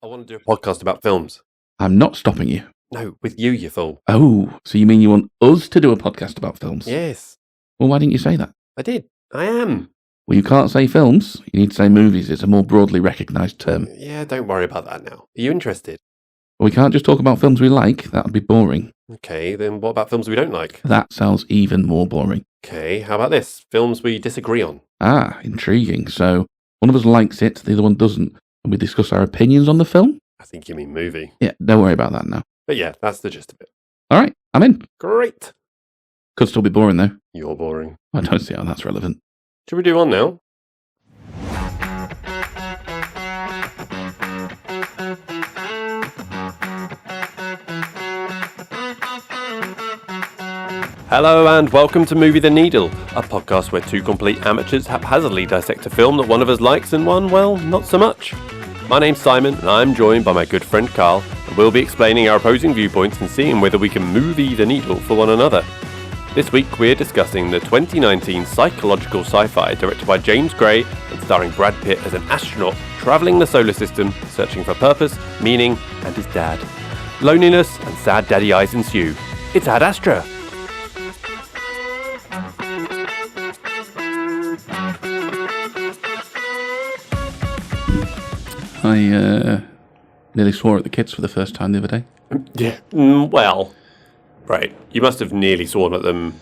I want to do a podcast about films. I'm not stopping you. No, with you, you fool. Oh, so you mean you want us to do a podcast about films? Yes. Well, why didn't you say that? I did. I am. Well, you can't say films. You need to say movies. It's a more broadly recognised term. Yeah, don't worry about that now. Are you interested? Well, we can't just talk about films we like. That would be boring. Okay, then what about films we don't like? That sounds even more boring. Okay, how about this? Films we disagree on. Ah, intriguing. So one of us likes it, the other one doesn't, and we discuss our opinions on the film? I think you mean movie. Yeah, don't worry about that now. But yeah, that's the gist of it. All right, I'm in. Great. Could still be boring, though. You're boring. I don't see how that's relevant. Should we do one now? Hello and welcome to Movie the Needle, a podcast where two complete amateurs haphazardly dissect a film that one of us likes and one, well, not so much. My name's Simon and I'm joined by my good friend Carl, and we'll be explaining our opposing viewpoints and seeing whether we can movie the needle for one another. This week we're discussing the 2019 psychological sci-fi directed by James Gray and starring Brad Pitt as an astronaut travelling the solar system, searching for purpose, meaning, and his dad. Loneliness and sad daddy eyes ensue. It's Ad Astra. I nearly swore at the kids for the first time the other day. Yeah, well, right. You must have nearly sworn at them.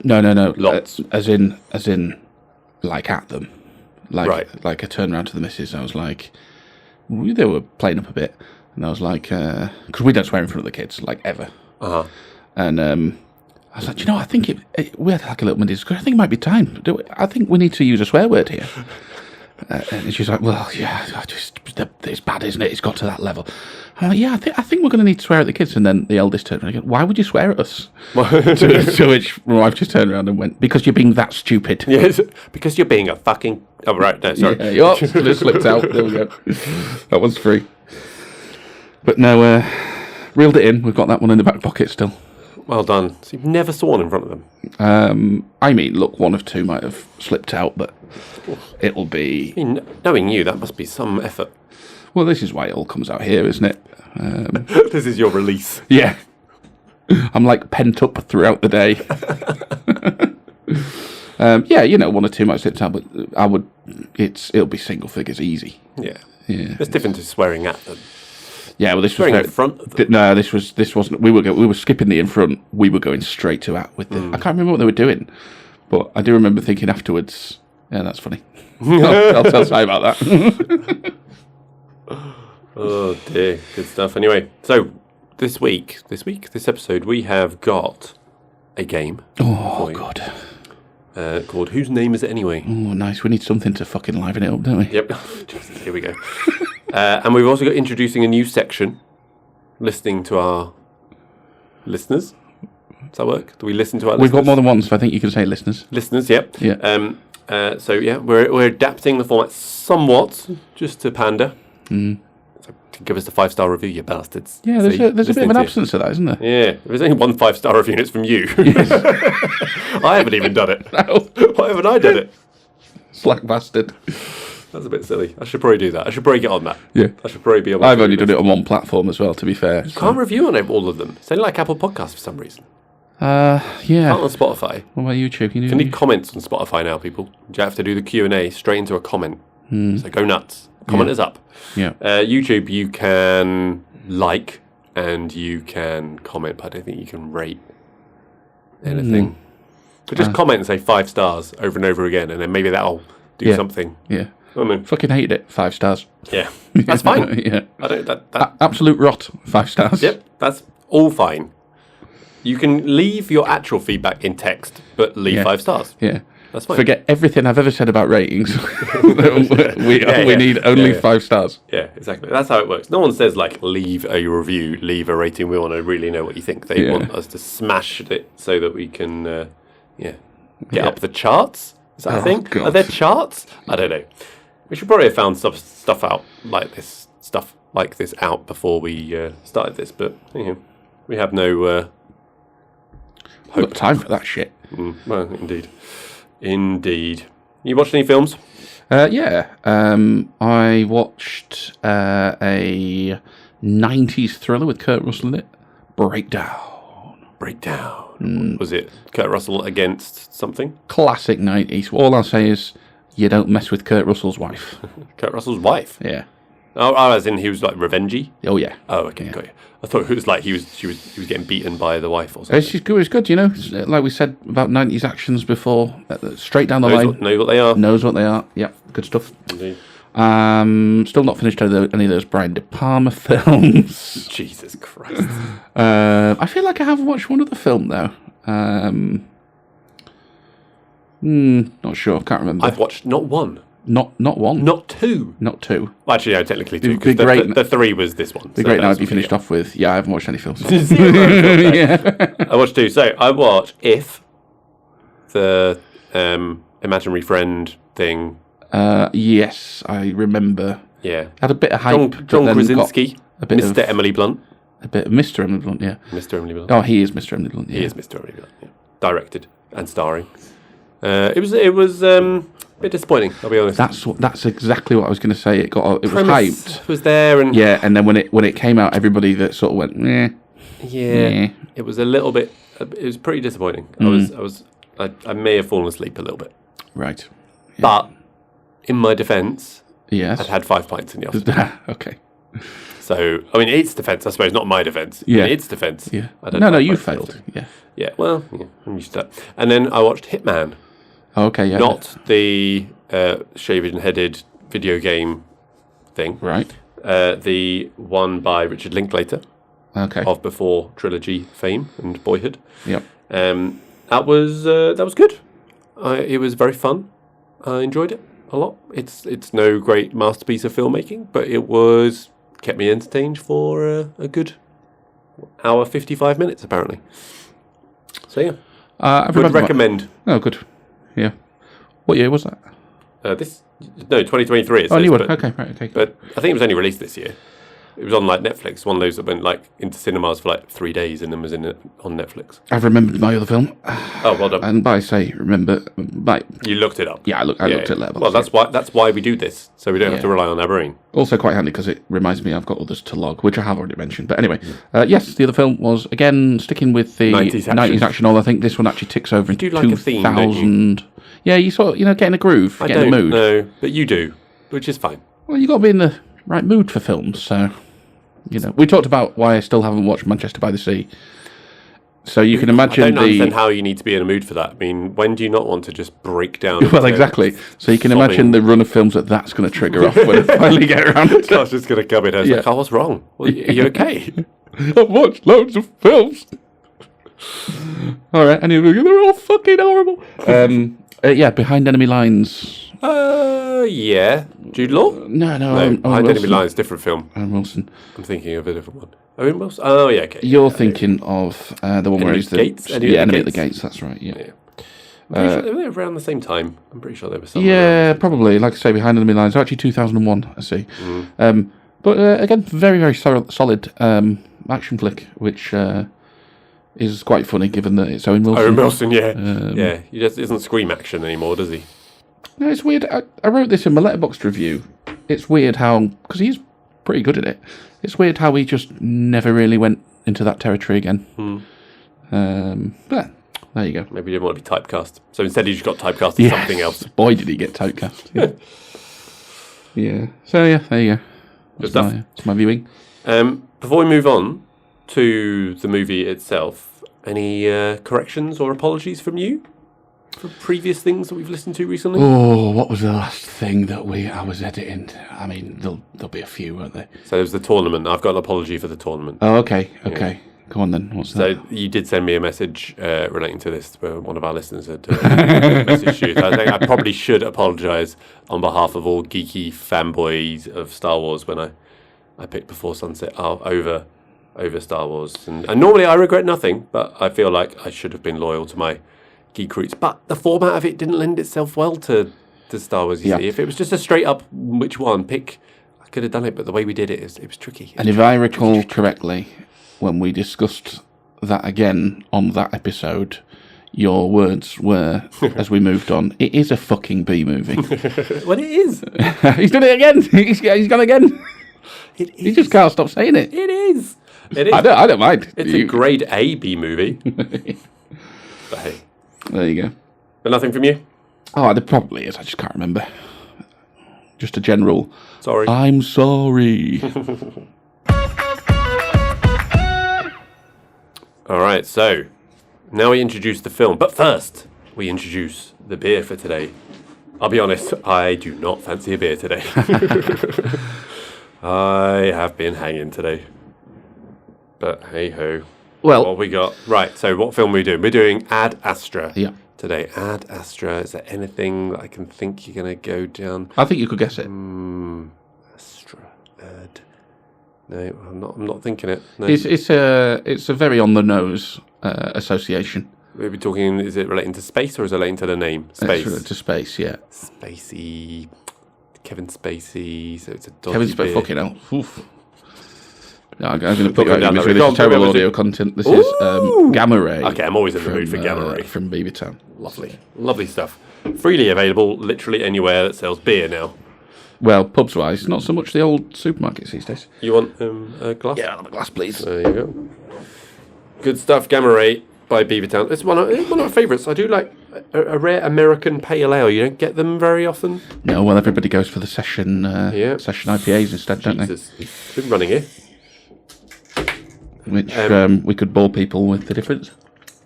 No. Lots. As in, like at them. Like, Right. Like I turned around to the missus, I was like, they were playing up a bit, and I was like, because we don't swear in front of the kids, like ever. Uh-huh. And I was like, I think we had like a little discussion. I think it might be time. I think we need to use a swear word here. And she's like, well, yeah, it's bad, isn't it? It's got to that level. I'm like, yeah, I think we're going to need to swear at the kids. And then the eldest turned around and went, why would you swear at us? To which my wife just turned around and went, because you're being that stupid. Yes, because you're being a fucking... Oh, right, no, sorry. Yeah, it slipped out. There we go. That one's free. But no, reeled it in. We've got that one in the back pocket still. Well done. So you've never sworn in front of them? I mean, look, one of two might have slipped out, but it'll be... I mean, knowing you, that must be some effort. Well, this is why it all comes out here, isn't it? This is your release. Yeah. I'm like pent up throughout the day. Yeah, one or two might slip out, but it'll be single figures easy. Yeah. Yeah. It's different to swearing at them. Yeah, well, this Swearing was in front of them. No, this wasn't. We were skipping the in front. We were going straight to at with the. I can't remember what they were doing, but I do remember thinking afterwards. Yeah, that's funny. I'll tell Si about that. Oh dear, good stuff. Anyway, so this episode, we have got a game. Oh God. Called Whose Name Is It Anyway? Oh, nice. We need something to fucking liven it up, don't we? Yep. Jesus, here we go. And we've also got introducing a new section, listening to our listeners. Does that work? Do we listen to our We've listeners? got more than one, so I think you can say listeners. Listeners, yep. Yeah. So yeah, we're adapting the format somewhat, just to pander. Mm. So give us a 5-star review, you bastards. Yeah, there's a bit of an absence of that, isn't there? Yeah, if there's only one 5-star review, and it's from you. Yes. I haven't even done it. No. Why haven't I done it? Slack bastard. That's a bit silly. I should probably do that. I should probably get on that. Yeah. I should probably be on. I've only done it on one platform as well, to be fair. You can't review on all of them. It's only like Apple Podcasts for some reason. Yeah. Can't on Spotify. What about YouTube? You need comments on Spotify now, people. You have to do the Q&A straight into a comment. So go nuts. Comment is up. Yeah. YouTube, you can like and you can comment, but I don't think you can rate anything. But just comment and say 5 stars over and over again, and then maybe that'll do something. Yeah. I mean, Fucking hated it. 5 stars. yeah, that's fine. Yeah. I don't. That Absolute rot. 5 stars. Yep, that's all fine. You can leave your actual feedback in text, but leave 5 stars. Yeah. That's fine. Forget everything I've ever said about ratings. we need only 5 stars. Yeah, exactly. That's how it works. No one says, like, leave a review, leave a rating. We want to really know what you think. They want us to smash it so that we can, get up the charts. Is that a thing? God. Are there charts? I don't know. We should probably have found stuff out like this, out before we started this. But, we have no I've got time for that shit. well, indeed. You watched any films? I watched a 90s thriller with Kurt Russell in it, Breakdown. Was it Kurt Russell against something? Classic 90s. All I'll say is, you don't mess with Kurt Russell's wife. Kurt Russell's wife? Yeah. Oh, as in he was like revengey? Oh, yeah. Oh, okay, got you. I thought it was like he was getting beaten by the wife or something. It's good, you know. Like we said about 90s actions before, straight down the line. Know what they are. Knows what they are. Yeah, good stuff. Indeed. Still not finished any of those Brian De Palma films. Jesus Christ. I feel like I have watched one other film, though. Not sure. Can't remember. I've watched not one. Not one. Not two. Not two. Well, actually, no, technically two. It'd be Because the three was this one. The great night be finished off with. Yeah, I haven't watched any films. Zero. Yeah. I watched two. So I watched If, the imaginary friend thing. Yes, I remember. Yeah. Had a bit of hype. John Krasinski. Mr. Emily Blunt. A bit of Mr. Emily Blunt, yeah. Mr. Emily Blunt. Oh, he is Mr. Emily Blunt. Yeah. He is Mr. Emily Blunt. Yeah. Directed and starring. It was a bit disappointing. I'll be honest. That's exactly what I was going to say. It was hyped. Was there and yeah, and then when it came out, everybody that sort of went, yeah. It was a little bit. It was pretty disappointing. I may have fallen asleep a little bit. Right. Yeah. But in my defence, yes, I'd had 5 pints in the afternoon. Okay. So I mean, its defence, I suppose, not my defence. Yeah. In its defence. Yeah. No, you failed. Yeah. Yeah. Well, yeah, I'm used to that. And then I watched Hitman. Okay, yeah. Not the shaven-headed video game thing. Right. The one by Richard Linklater. Okay. Of Before trilogy fame and Boyhood. Yep. That was good. It was very fun. I enjoyed it a lot. It's no great masterpiece of filmmaking, but it kept me entertained for a good hour 55 minutes apparently. So yeah, I would recommend. Oh, good. Yeah. What year was that? 2023. It says, new one. Okay, right. Okay. But I think it was only released this year. It was on like Netflix, one of those that went like into cinemas for like 3 days and then was on Netflix. I've remembered my other film. Oh, well done. And by remember, you looked it up. Yeah, I looked at Letterboxd. Well, that's why we do this, so we don't have to rely on our brain. Also quite handy because it reminds me I've got others to log, which I have already mentioned. But anyway, yes, the other film was again sticking with the 90s action. Although I think this one actually ticks over into 2000. Like a theme, don't you? Yeah, you sort of getting a groove, getting a mood. No, but you do, which is fine. Well, you got to be in the right mood for films, so. We talked about why I still haven't watched Manchester by the Sea. So you can imagine I don't understand how you need to be in a mood for that. I mean, when do you not want to just break down? Well, exactly. So you can imagine the run of films that's going to trigger off when I finally get around to it. Carl's just going to come in and like, what's wrong? Well, are you okay? I've watched loads of films. All right, and they're all fucking horrible. Behind Enemy Lines. Yeah. Jude Law? No. Behind Enemy Lines, different film. Owen Wilson. I'm thinking of a different one. Owen Wilson? Oh, yeah, okay. You're thinking of the one where he's the... Gates? Enemy at the Gates, that's right, yeah. I'm pretty sure they were around the same time. I'm pretty sure they were somewhere. Yeah, probably. Like I say, Behind Enemy Lines. Actually, 2001, I see. But again, very, very solid action flick, which... is quite funny given that it's Owen Wilson. Owen Wilson, yeah. He just isn't scream action anymore, does he? No, it's weird. I wrote this in my Letterboxd review. It's weird how... Because he's pretty good at it. It's weird how he just never really went into that territory again. But there you go. Maybe he didn't want to be typecast. So instead he just got typecast as something else. Boy, did he get typecast. Yeah. So, yeah, there you go. That's my viewing. Before we move on to the movie itself, any corrections or apologies from you for previous things that we've listened to recently? Oh, what was the last thing that I was editing? I mean, there'll be a few, won't there? So there was the tournament. I've got an apology for the tournament. Oh, okay. Yeah. Go on then. What's that? So you did send me a message relating to this. Where one of our listeners had messaged you. So I think I probably should apologise on behalf of all geeky fanboys of Star Wars when I picked Before Sunset over Star Wars. And normally I regret nothing, but I feel like I should have been loyal to my geek roots. But the format of it didn't lend itself well to Star Wars, you see. If it was just a straight up which one, pick, I could have done it, but the way we did it was tricky. And if I recall correctly, when we discussed that again on that episode, your words were as we moved on. It is a fucking B movie. Well, it is. He's done it again. He's gone again. It is. He just can't stop saying it. It is. It is. I don't mind. It's a grade A B movie. But hey. There you go. But nothing from you? Oh, there probably is. I just can't remember. Just a general. Sorry. I'm sorry. All right, so now we introduce the film. But first, we introduce the beer for today. I'll be honest, I do not fancy a beer today. I have been hanging today. But hey-ho. Well, what we got? Right, so what film are we doing? We're doing Ad Astra today. Ad Astra. Is there anything that I can think you're going to go down? I think you could guess it. Astra. Ad. No, I'm not thinking it. No. It's a very on the nose association. We'll be talking. Is it relating to space or is it relating to the name? Space. It's related to space, yeah. Spacey. Kevin Spacey. So it's a dodgy Kevin Spacey. beer. Fucking hell. Oof. No, I'm going to put you out down of that this road. terrible audio content. This is Gamma Ray. Okay, I'm always in the mood for Gamma Ray. From BB Town. Lovely stuff. Freely available literally anywhere that sells beer now. Well, pubs-wise, not so much the old supermarkets these days. You want a glass? Yeah, I'll have a glass, please. There you go. Good stuff, Gamma Ray by Beavertown. It's one of my favourites. I do like a rare American pale ale. You don't get them very often. No, well, everybody goes for the session IPAs instead, don't they? It's been running here. Which we could bore people with the difference.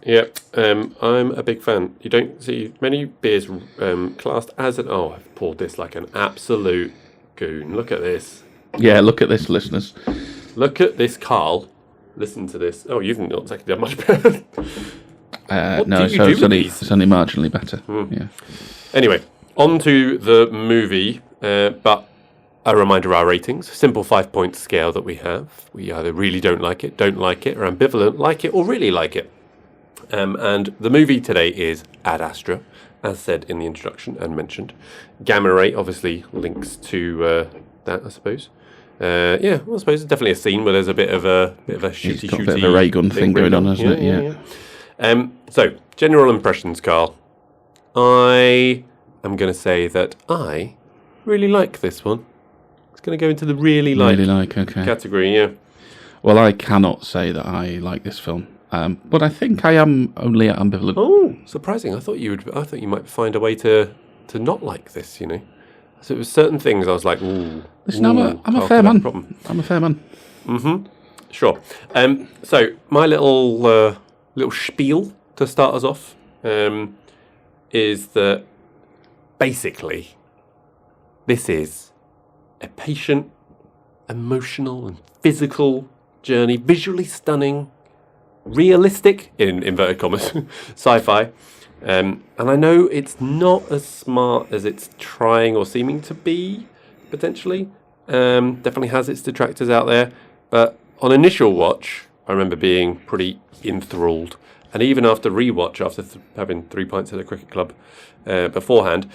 Yeah, I'm a big fan. You don't see many beers classed as an... Oh, I've poured this like an absolute goon. Look at this. Yeah, look at this, listeners. Look at this, Carl. Listen to this. Oh, you've not exactly done much better. No, it's only marginally better. Yeah. Anyway, on to the movie, but a reminder of our ratings. Simple 5-point scale that we have. We either really don't like it, or ambivalent, like it, or really like it. And the movie today is Ad Astra, as said in the introduction and mentioned. Gamma Ray obviously links to that, I suppose. I suppose it's definitely a scene where there's a bit of a shooty. A bit of a ray gun thing going on, hasn't it? Yeah. So, general impressions, Carl. I am going to say that I really like this one. It's going to go into the really like category, yeah. Well, I cannot say that I like this film. But I think I am only ambivalent. Oh, surprising! I thought you might find a way to not like this. You know, so it was certain things I was like, ooh. Listen, I'm a fair man. I'm a fair man. Mm-hmm. Sure. So my little spiel to start us off is that basically this is a patient, emotional, and physical journey, visually stunning. Realistic, in inverted commas, sci-fi. And I know it's not as smart as it's trying or seeming to be, potentially. Definitely has its detractors out there. But on initial watch, I remember being pretty enthralled. And even after rewatch, after having 3 pints at the cricket club beforehand,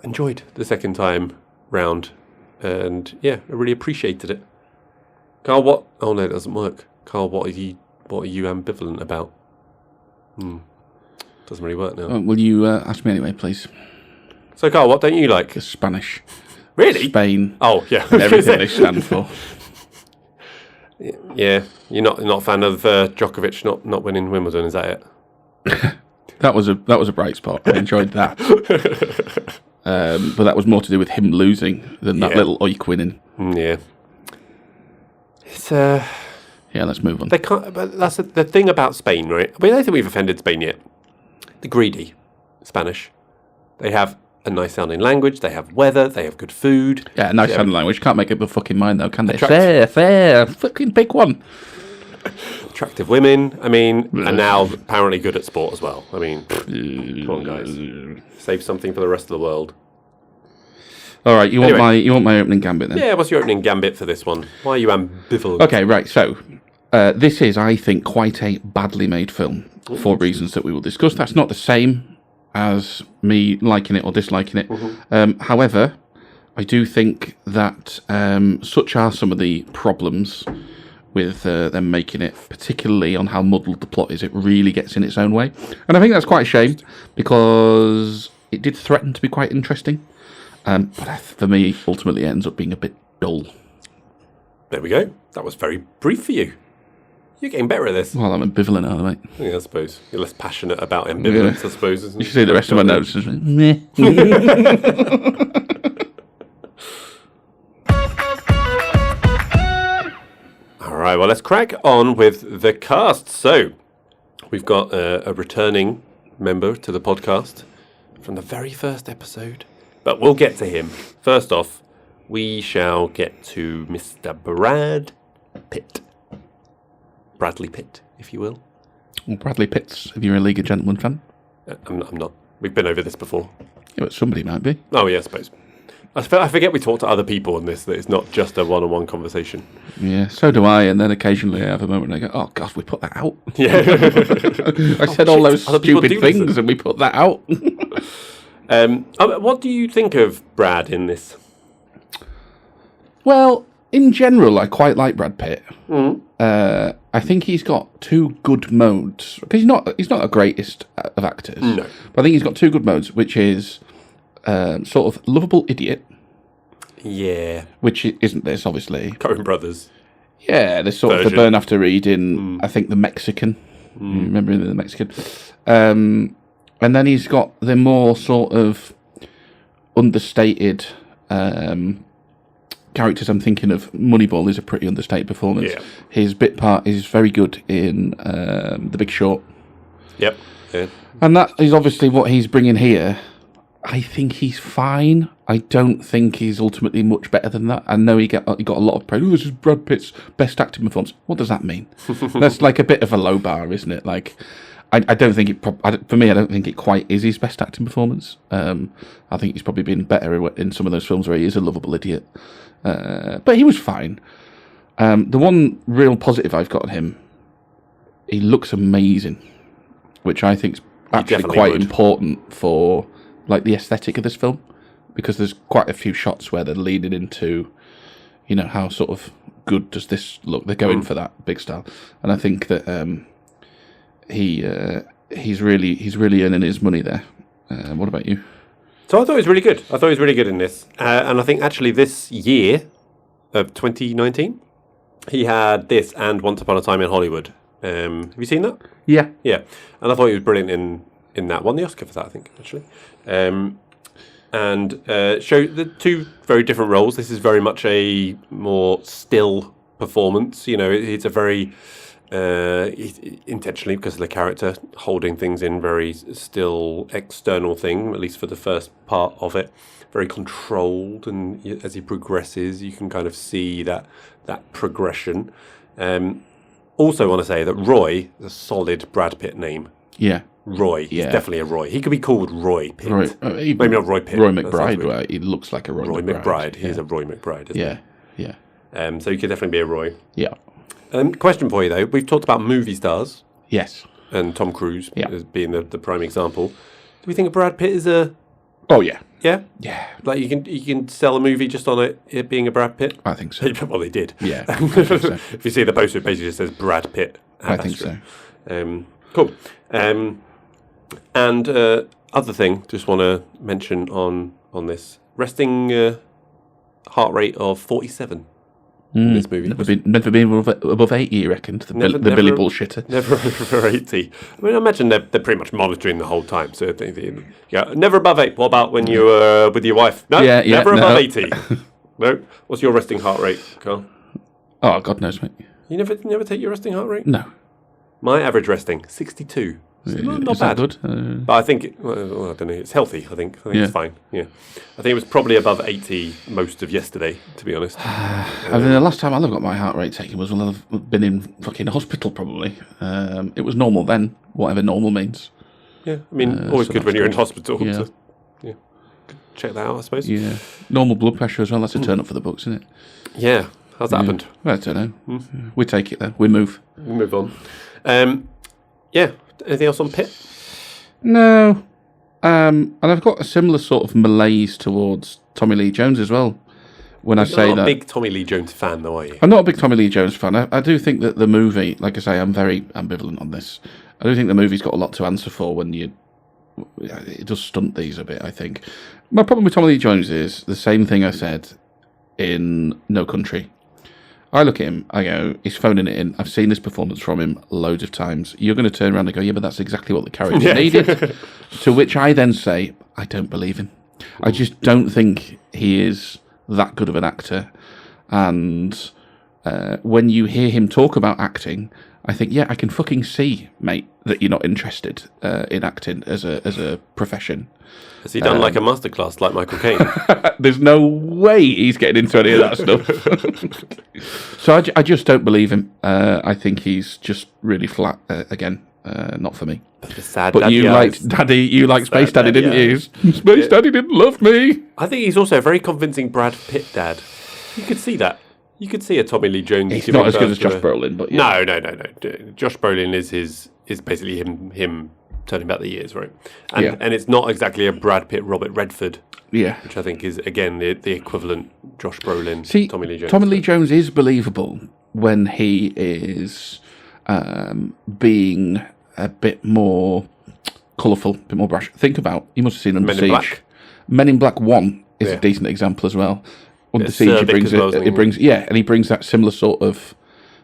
enjoyed the second time round. And yeah, I really appreciated it. Carl, what? Oh no, it doesn't work. Carl, what are you ambivalent about? Doesn't really work now. Will you ask me anyway, please? So, Carl, what don't you like? The Spanish. Really? Spain. Oh, yeah. And everything they stand for. Yeah. You're not a fan of Djokovic not winning Wimbledon, is that it? That was a bright spot. I enjoyed that. But that was more to do with him losing than that little oik winning. Yeah. It's Yeah, let's move on. They can't. But that's the thing about Spain, right? I mean, I don't think we've offended Spain yet. The greedy Spanish. They have a nice sounding language. They have weather. They have good food. Yeah, nice sounding language. Can't make up their fucking mind though, can they? Fair. Fucking pick one. Attractive women. I mean, and now apparently good at sport as well. I mean, come on, guys. Save something for the rest of the world. All right, you want my opening gambit then? Yeah, what's your opening gambit for this one? Why are you ambivalent? Okay, right. So this is, I think, quite a badly made film for reasons that we will discuss. That's not the same as me liking it or disliking it. Mm-hmm. However, I do think that such are some of the problems with them making it, particularly on how muddled the plot is. It really gets in its own way. And I think that's quite a shame, because it did threaten to be quite interesting. But for me, ultimately, it ends up being a bit dull. There we go. That was very brief for you. You're getting better at this. Well, I'm ambivalent, aren't I, mate? Yeah, I suppose. You're less passionate about ambivalence, I suppose. Isn't You should see the rest of my notes. Meh. All right, well, let's crack on with the cast. So, we've got a returning member to the podcast from the very first episode, but we'll get to him. First off, we shall get to Mr. Brad Pitt. Bradley Pitt, if you will. Well, Bradley Pitt's, if you're a League of Gentlemen fan. I'm not. We've been over this before. Yeah, but somebody might be. Oh, yeah, I suppose. I forget we talk to other people on this, that it's not just a one-on-one conversation. Yeah, so do I, and then occasionally I have a moment and I go, oh, God, we put that out. Yeah. I said all those stupid things and we put that out. What do you think of Brad in this? Well, in general, I quite like Brad Pitt. I think he's got two good modes. Because he's not a greatest of actors. No. But I think he's got two good modes, which is sort of lovable idiot. Yeah. Which isn't this, obviously. Coen Brothers. Yeah, there's sort of the burn after reading, I think, The Mexican. Remember The Mexican? And then he's got the more sort of understated characters. I'm thinking of Moneyball is a pretty understated performance. Yeah. His bit part is very good in The Big Short. Yep. Yeah. And that is obviously what he's bringing here. I think he's fine. I don't think he's ultimately much better than that. I know he got a lot of praise. Oh, this is Brad Pitt's best acting performance. What does that mean? That's like a bit of a low bar, isn't it? Like, I don't think for me, I don't think it quite is his best acting performance. I think he's probably been better in some of those films where he is a lovable idiot. But he was fine. The one real positive I've got on him, he looks amazing, which I think is actually quite important for like the aesthetic of this film, because there's quite a few shots where they're leading into, you know, how sort of good does this look? They're going for that big style, and I think that he's really earning his money there. What about you? So I thought he was really good. I thought he was really good in this, and I think actually this year of 2019, he had this and Once Upon a Time in Hollywood. Have you seen that? Yeah. Yeah, and I thought he was brilliant in that. Won the Oscar for that, I think, actually. And show the two very different roles. This is very much a more still performance. You know, it's a very intentionally, because of the character, holding things in, very still external thing, at least for the first part of it. Very controlled, and as he progresses, you can kind of see that progression. Also want to say that Roy is a solid Brad Pitt name. Yeah. Roy. He's definitely a Roy. He could be called Roy Pitt. Maybe not Roy Pitt. Roy McBride, right? He looks like a Roy McBride. McBride. He's a Roy McBride, isn't he? Yeah. So he could definitely be a Roy. Yeah. Question for you, though. We've talked about movie stars. Yes. And Tom Cruise as being the prime example. Do we think of Brad Pitt as a... Oh, yeah. Yeah? Yeah. Like you can sell a movie just on it being a Brad Pitt? I think so. Well, they did. Yeah. I think so. If you see the poster, it basically just says Brad Pitt. I think so. Cool. And other thing, just want to mention on this, resting heart rate of 47 in this movie. Never been above 80, you reckon, the Billy bullshitter. Never over 80. I mean, I imagine they're pretty much monitoring the whole time. So never above 8. What about when you were with your wife? No, never above 80. No. What's your resting heart rate, Carl? Oh, God knows, mate. You never take your resting heart rate? No. My average resting, 62. So not bad. That good? But I think, I don't know, it's healthy, I think. It's fine, yeah. I think it was probably above 80 most of yesterday, to be honest. I mean, the last time I got my heart rate taken was when I've been in fucking hospital, probably. It was normal then, whatever normal means. Yeah, I mean, always good when you're in hospital. Yeah. So, check that out, I suppose. Yeah. Normal blood pressure as well, that's a turn up for the books, isn't it? Yeah. How's that happened? Well, I don't know. We take it, though. We move. We move on. Anything else on Pitt? No. And I've got a similar sort of malaise towards Tommy Lee Jones as well. when I say You're not that. a big Tommy Lee Jones fan, though, are you? I'm not a big Tommy Lee Jones fan. I do think that the movie, like I say, I'm very ambivalent on this. I do think the movie's got a lot to answer for when it does stunt these a bit, I think. My problem with Tommy Lee Jones is the same thing I said in No Country. I look at him, I go, he's phoning it in. I've seen this performance from him loads of times. You're going to turn around and go, yeah, but that's exactly what the character needed. To which I then say, I don't believe him. I just don't think he is that good of an actor. And when you hear him talk about acting, I think, yeah, I can fucking see, mate, that you're not interested in acting as a profession. Has he done like a masterclass like Michael Caine? There's no way he's getting into any of that stuff. So I just don't believe him. I think he's just really flat again. Not for me. The sad but you liked Daddy. You liked Space Daddy, didn't you? Space Daddy didn't love me. I think he's also a very convincing Brad Pitt dad. You could see that. You could see a Tommy Lee Jones. He's not as good as Josh Brolin, but yeah. No. Josh Brolin is basically him turning back the years, right? And it's not exactly a Brad Pitt, Robert Redford. Yeah, which I think is again the equivalent Josh Brolin, Tommy Lee Jones. Tommy Lee Jones is believable when he is being a bit more colourful, a bit more brash. Think about, you must have seen Under Siege. Men in Black 1 is a decent example as well. Under Siege, he brings that similar sort of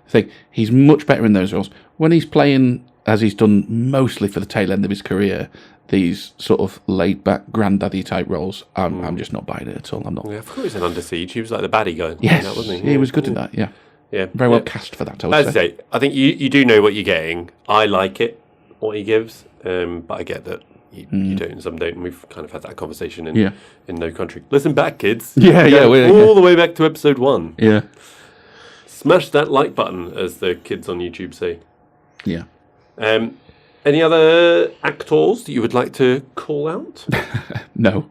thing. He's much better in those roles. When he's playing, as he's done mostly for the tail end of his career, these sort of laid-back granddaddy type roles, I'm just not buying it at all. I'm not. Yeah, I forgot he was in Under Siege. He was like the baddie guy. Yes, that, wasn't he was good in that. Yeah. Yeah, very well cast for that. I would say. I think you do know what you're getting. I like it, what he gives, but I get that you don't and some don't. And we've kind of had that conversation in No Country. Listen back, kids. We're all the way back to episode 1. Yeah, smash that like button, as the kids on YouTube say. Yeah. Any other actors that you would like to call out? No.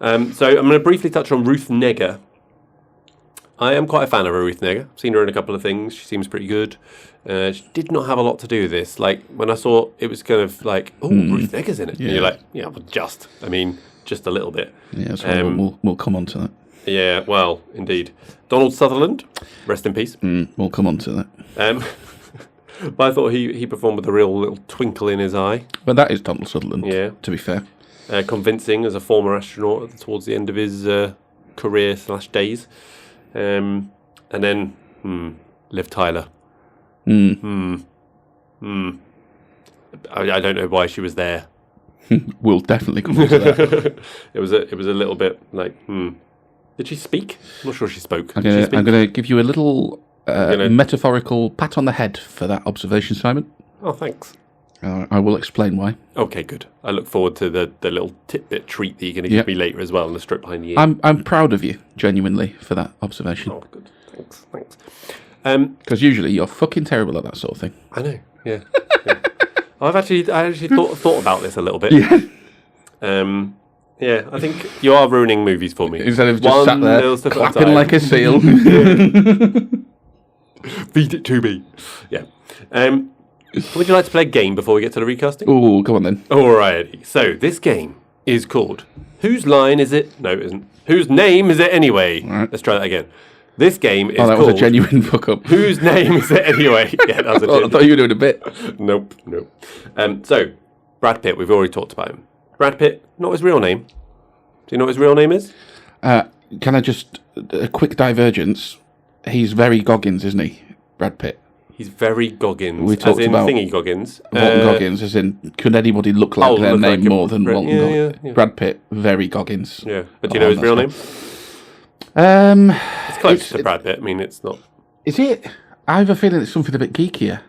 So I'm going to briefly touch on Ruth Negga. I am quite a fan of Ruth Negga. I've seen her in a couple of things. She seems pretty good. She did not have a lot to do with this. Like, when I saw it was kind of like, Ruth Negga's in it. Yeah. And you're like, yeah, well, just a little bit. Yeah, so we'll come on to that. Yeah, well, indeed. Donald Sutherland, rest in peace. We'll come on to that. But I thought he performed with a real little twinkle in his eye. But that is Donald Sutherland, to be fair. Convincing as a former astronaut towards the end of his career/days. And then, Liv Tyler. I don't know why she was there. We'll definitely come on to that. It was a little bit like, Did she speak? I'm not sure she spoke. I'm going to give you a little metaphorical pat on the head for that observation, Simon. Oh, thanks. I will explain why. Okay, good. I look forward to the little tidbit treat that you're going to give me later as well, and the strip behind the ear. I'm proud of you, genuinely, for that observation. Oh, good. Thanks. Because usually you're fucking terrible at that sort of thing. I know. Yeah. I actually thought about this a little bit. Yeah. Yeah, I think you are ruining movies for me. Instead of just sat there clapping like a seal. Feed it to me. Yeah. Would you like to play a game before we get to the recasting? Oh, come on then. Alrighty. So, this game is called Whose Line Is It? No, it isn't. Whose Name Is It Anyway? Right. Let's try that again. This game is called... Oh, that was a genuine fuck up. Whose Name Is It Anyway? Yeah, that was a genuine... I thought you were doing a bit. Nope. So, Brad Pitt, we've already talked about him. Brad Pitt, not his real name. Do you know what his real name is? Can I just... A quick divergence. He's very Goggins, isn't he? Brad Pitt. He's very Goggins. We talked about Thingy Goggins. Walton Goggins, as in, could anybody look like their name more than Walton Goggins? Yeah. Brad Pitt, very Goggins. Yeah, but do you know his real name? It's close to Brad Pitt. I mean, it's not... Is it? I have a feeling it's something a bit geekier.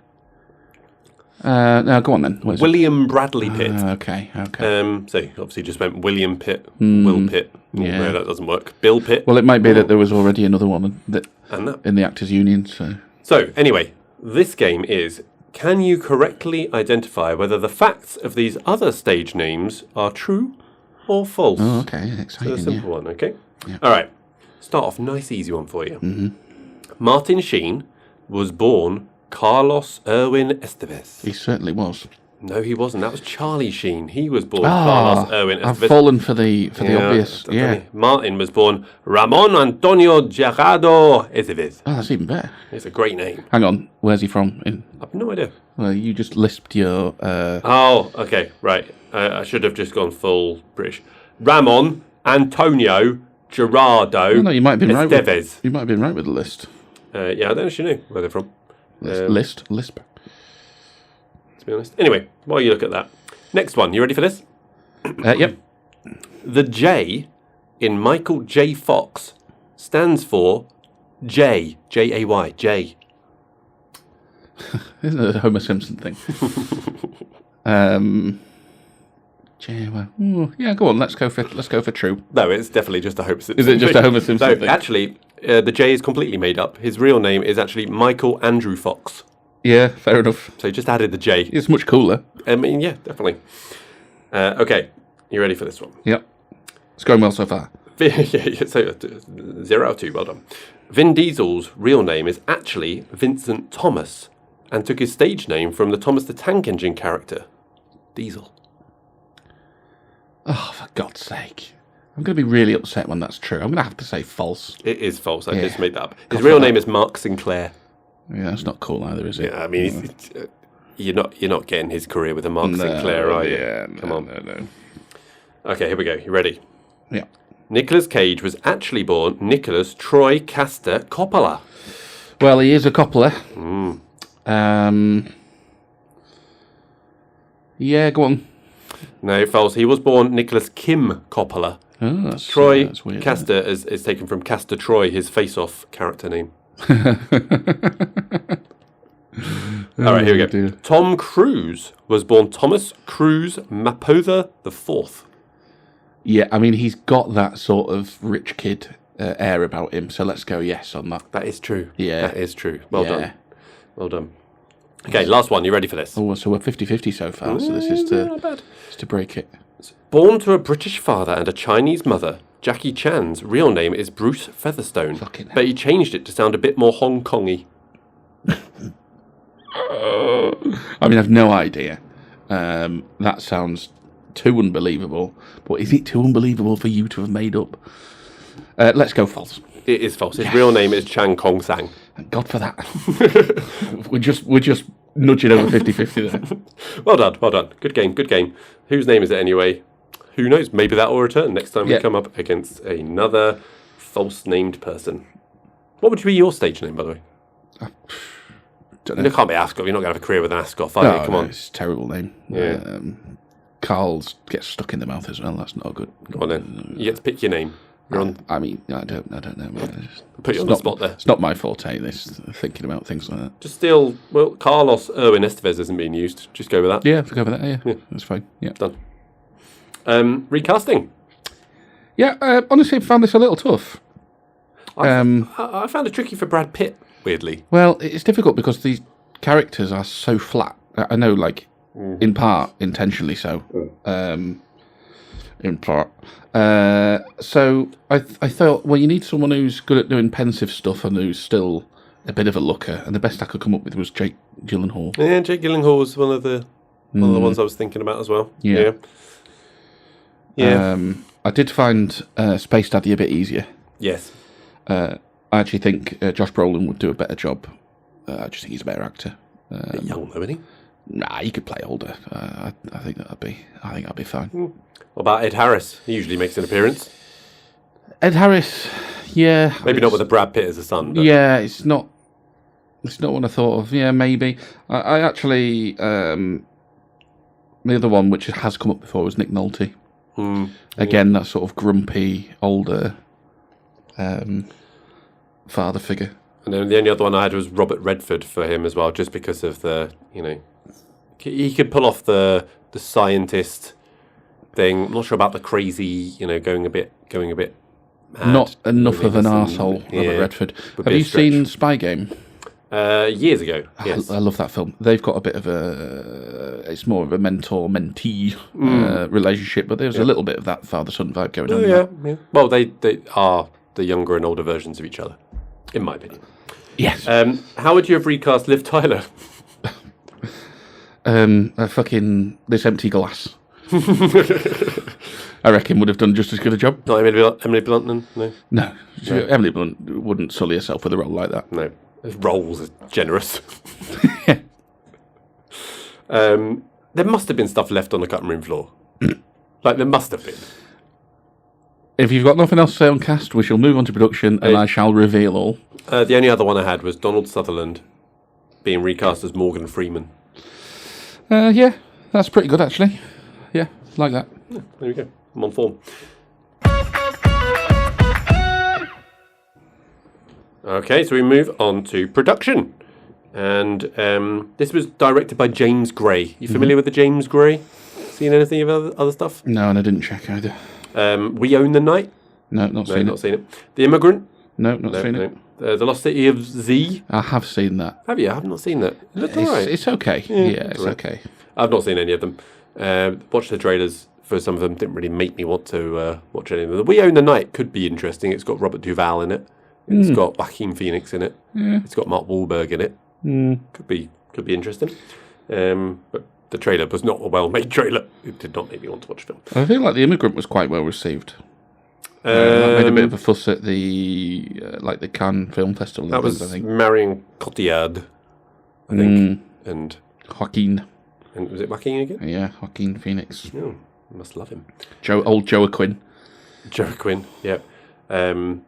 No, go on then. William Bradley Pitt. Okay. So you obviously just went William Pitt, Will Pitt. Yeah. No, that doesn't work. Bill Pitt. Well, it might be that there was already another one in the Actors Union. So anyway, this game is, can you correctly identify whether the facts of these other stage names are true or false? Oh, okay. Exciting. So a simple one, okay? Yeah. All right. Start off, nice easy one for you. Mm-hmm. Martin Sheen was born Carlos Erwin Estevez. He certainly was. No, he wasn't. That was Charlie Sheen. He was born Carlos Erwin I've Estevez. fallen for the obvious. Yeah. Martin was born Ramon Antonio Gerardo Estevez. Oh, that's even better. It's a great name. Hang on, where's he from? I've no idea. Well, you just lisped your. Oh, okay, right. I should have just gone full British. Ramon Antonio Gerardo No, you might have been right. Estevez. You might have been right with the list. Yeah, I don't actually know where they're from. Lisp. To be honest. Anyway, while you look at that. Next one. You ready for this? Yep. The J in Michael J. Fox stands for J. J-A-Y. J. Isn't it a Homer Simpson thing? Yeah, go on. Let's go for true. No, it's definitely just a Homer Simpson. Is it just a Homer Simpson thing? Actually, the J is completely made up. His real name is actually Michael Andrew Fox. Yeah, fair enough. So he just added the J. It's much cooler. I mean, yeah, definitely. Okay, you ready for this one? Yep. It's going well so far. Yeah, so 0 out of 2, well done. Vin Diesel's real name is actually Vincent Thomas and took his stage name from the Thomas the Tank Engine character, Diesel. Oh, for God's sake. I'm going to be really upset when that's true. I'm going to have to say false. It is false. I just made that up. His real name is Mark Sinclair. Yeah, that's not cool either, is it? Yeah, I mean, you're not getting his career with a Mark Sinclair, are you? Yeah, Come on. No. Okay, here we go. You ready? Yeah. Nicolas Cage was actually born Nicholas Troy Castor Coppola. Well, he is a Coppola. Yeah, go on. No, false. He was born Nicholas Kim Coppola. Oh, Troy that's weird, Castor is taken from Castor Troy, his face-off character name. All right, here we go. Dear. Tom Cruise was born Thomas Cruise Mapother IV. Yeah, I mean, he's got that sort of rich kid air about him, so let's go yes on that. That is true. Yeah. That is true. Well done. Well done. Okay, last one. You ready for this? Oh, so we're 50-50 so far, so this is Not bad. to break it. Born to a British father and a Chinese mother, Jackie Chan's real name is Bruce Featherstone, Fucking hell. but he changed it to sound a bit more Hong Kongy. I mean, I've no idea. That sounds too unbelievable, but is it too unbelievable for you to have made up? Let's go false. It is false. His real name is Chang Kong Sang. Thank God for that. we're just nudging over 50-50 there. Well done. Good game. Whose name is it anyway? Who knows? Maybe that will return next time we come up against another false named person. What would be your stage name, by the way? Don't know. You can't be Ascot. You're not going to have a career with an Ascot, are you? Come on. It's a terrible name. Yeah. Carl's gets stuck in the mouth as well. That's not good. Go on then. You get to pick your name. You're on. I mean, I don't know. Put you on the spot there. It's not my forte, this thinking about things like that. Just steal. Well, Carlos Erwin Estevez isn't being used. Just go with that. Yeah, go with that. Yeah, that's fine. Yeah, done. Recasting. Yeah, honestly, I found this a little tough. I found it tricky for Brad Pitt. Weirdly. Well, it's difficult because these characters are so flat. I know, like, in part, intentionally so. In part. So I thought, well, you need someone who's good at doing pensive stuff and who's still a bit of a looker. And the best I could come up with was Jake Gyllenhaal. Yeah, Jake Gyllenhaal was one of the ones I was thinking about as well. Yeah. Yeah. I did find Space Daddy a bit easier. Yes. I actually think Josh Brolin would do a better job. I just think he's a better actor. A bit young, though, isn't he? Nah, he could play older. I think that'd be fine. What about Ed Harris? He usually makes an appearance. Ed Harris, yeah. Maybe not with a Brad Pitt as a son. But. Yeah, it's not what I thought of. Yeah, maybe. I actually the other one which has come up before was Nick Nolte. Again, that sort of grumpy older father figure. And then the only other one I had was Robert Redford for him as well, just because of the, he could pull off the scientist thing. I'm not sure about the crazy, going a bit mad. Not enough of an arsehole, Robert Redford. Have you seen Spy Game? Years ago, yes. I love that film. They've got a bit of it's more of a mentor-mentee relationship, but there's a little bit of that father-son vibe going on. Yeah. Well, they are the younger and older versions of each other, in my opinion. Yes. How would you have recast Liv Tyler? This empty glass. I reckon would have done just as good a job. Not Emily Blunt, then? No. No. Emily Blunt wouldn't sully herself with a role like that. No. Rolls are generous. There must have been stuff left on the cutting room floor. Like, there must have been. If you've got nothing else to say on cast, we shall move on to production, and I shall reveal all. The only other one I had was Donald Sutherland being recast as Morgan Freeman. Yeah, that's pretty good, actually. Yeah, like that. Yeah, there we go. I'm on form. Okay, so we move on to production. And this was directed by James Gray. You familiar with the James Gray? Seen anything of other stuff? No, and I didn't check either. We Own the Night? No, not seen it. The Immigrant? No, not seen it. The Lost City of Z? I have seen that. Have you? I have not seen that. It looked alright. It's okay. Yeah, it's okay. I've not seen any of them. Watched the trailers for some of them. Didn't really make me want to watch any of them. We Own the Night could be interesting. It's got Robert Duvall in it. It's got Joaquin Phoenix in it. It's got Mark Wahlberg in it. Could be interesting. But the trailer was not a well-made trailer. It did not make me want to watch the film. I feel like The Immigrant was quite well received. That made a bit of a fuss at the the Cannes Film Festival. That was I think. Marion Cotillard, I think, and Joaquin. And was it Joaquin again? Yeah, Joaquin Phoenix. Oh, I must love him. Old Joaquin. Joaquin, yeah. But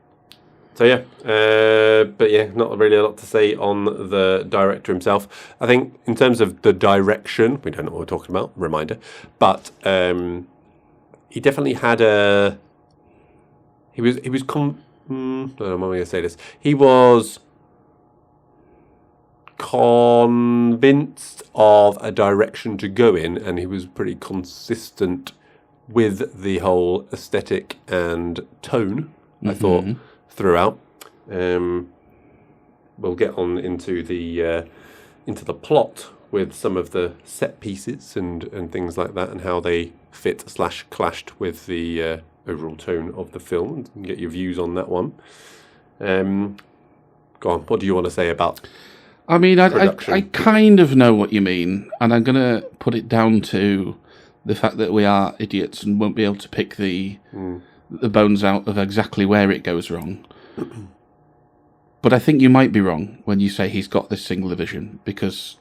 yeah, not really a lot to say on the director himself. I think in terms of the direction, we don't know what we're talking about, reminder, but he definitely had a... I don't know how I'm going to say this. He was convinced of a direction to go in, and he was pretty consistent with the whole aesthetic and tone, I thought, throughout. We'll get on into the plot with some of the set pieces and things like that, and how they fit / clashed with the overall tone of the film, and get your views on that one. Go on, what do you want to say about I mean, production? I kind of know what you mean, and I'm going to put it down to the fact that we are idiots and won't be able to pick the bones out of exactly where it goes wrong. But I think you might be wrong when you say he's got this singular vision, because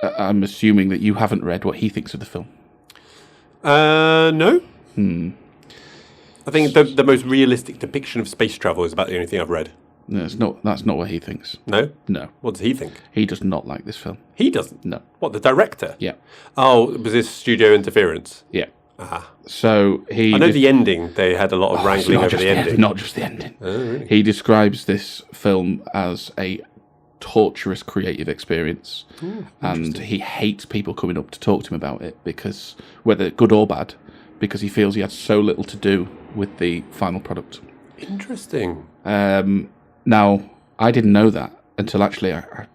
I'm assuming that you haven't read what he thinks of the film. No. I think the most realistic depiction of space travel is about the only thing I've read. No, that's not what he thinks. No? No. What does he think? He does not like this film. He doesn't? No. What, the director? Yeah. Oh, was this studio interference? Yeah. Ah. So he... I know the ending. They had a lot of wrangling over the ending. Not just the ending. Oh, really? He describes this film as a torturous creative experience. And he hates people coming up to talk to him about it, because, whether good or bad, because he feels he had so little to do with the final product. Interesting. Now, I didn't know that until actually I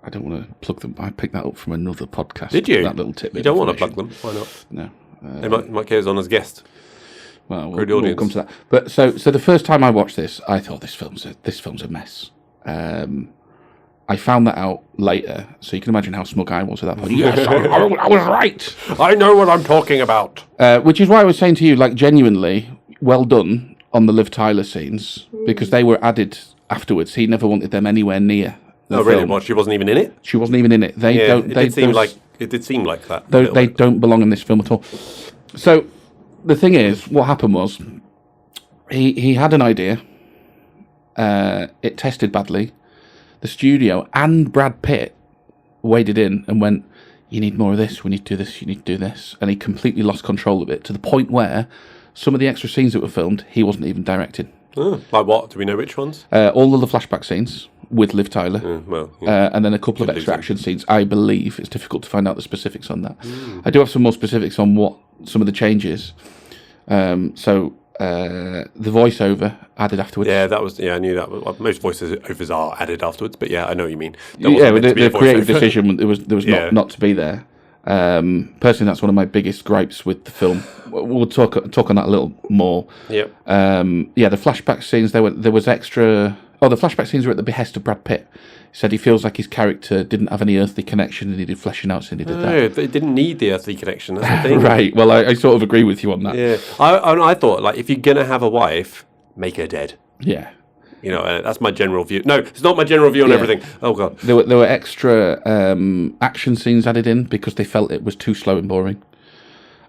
don't want to plug them. I picked that up from another podcast. Did you? That little tidbit. You don't want to plug them? Why not? No. They might get us on as guest. Well, we'll come to that. But so the first time I watched this, I thought this film's a mess. I found that out later, so you can imagine how smug I was at that point. Yes, I was right. I know what I'm talking about. Which is why I was saying to you, like, genuinely, well done on the Liv Tyler scenes, because they were added afterwards. He never wanted them anywhere near the film. Really? What? She wasn't even in it? She wasn't even in it. It did seem like that. They don't belong in this film at all. So the thing is, what happened was he had an idea. It tested badly. The studio and Brad Pitt waded in and went, "You need more of this. We need to do this. You need to do this." And he completely lost control of it, to the point where some of the extra scenes that were filmed, he wasn't even directing. Oh, like what? Do we know which ones? All of the flashback scenes with Liv Tyler. And then a couple of extra action scenes. I believe it's difficult to find out the specifics on that. I do have some more specifics on what some of the changes. The voiceover added afterwards. Yeah, I knew that. Most voiceovers are added afterwards, but yeah, I know what you mean. The creative decision, there was not to be there. Personally, that's one of my biggest gripes with the film. We'll talk on that a little more. Yeah. The flashback scenes, there was extra Oh, the flashback scenes were at the behest of Brad Pitt. He said he feels like his character didn't have any earthly connection and needed fleshing out, so he did that. No, they didn't need the earthly connection. That's the thing. Right. Well, I sort of agree with you on that. Yeah. I thought, like, if you're going to have a wife, make her dead. Yeah. You know, that's my general view. No, it's not my general view on everything. Oh, God. There were extra action scenes added in because they felt it was too slow and boring.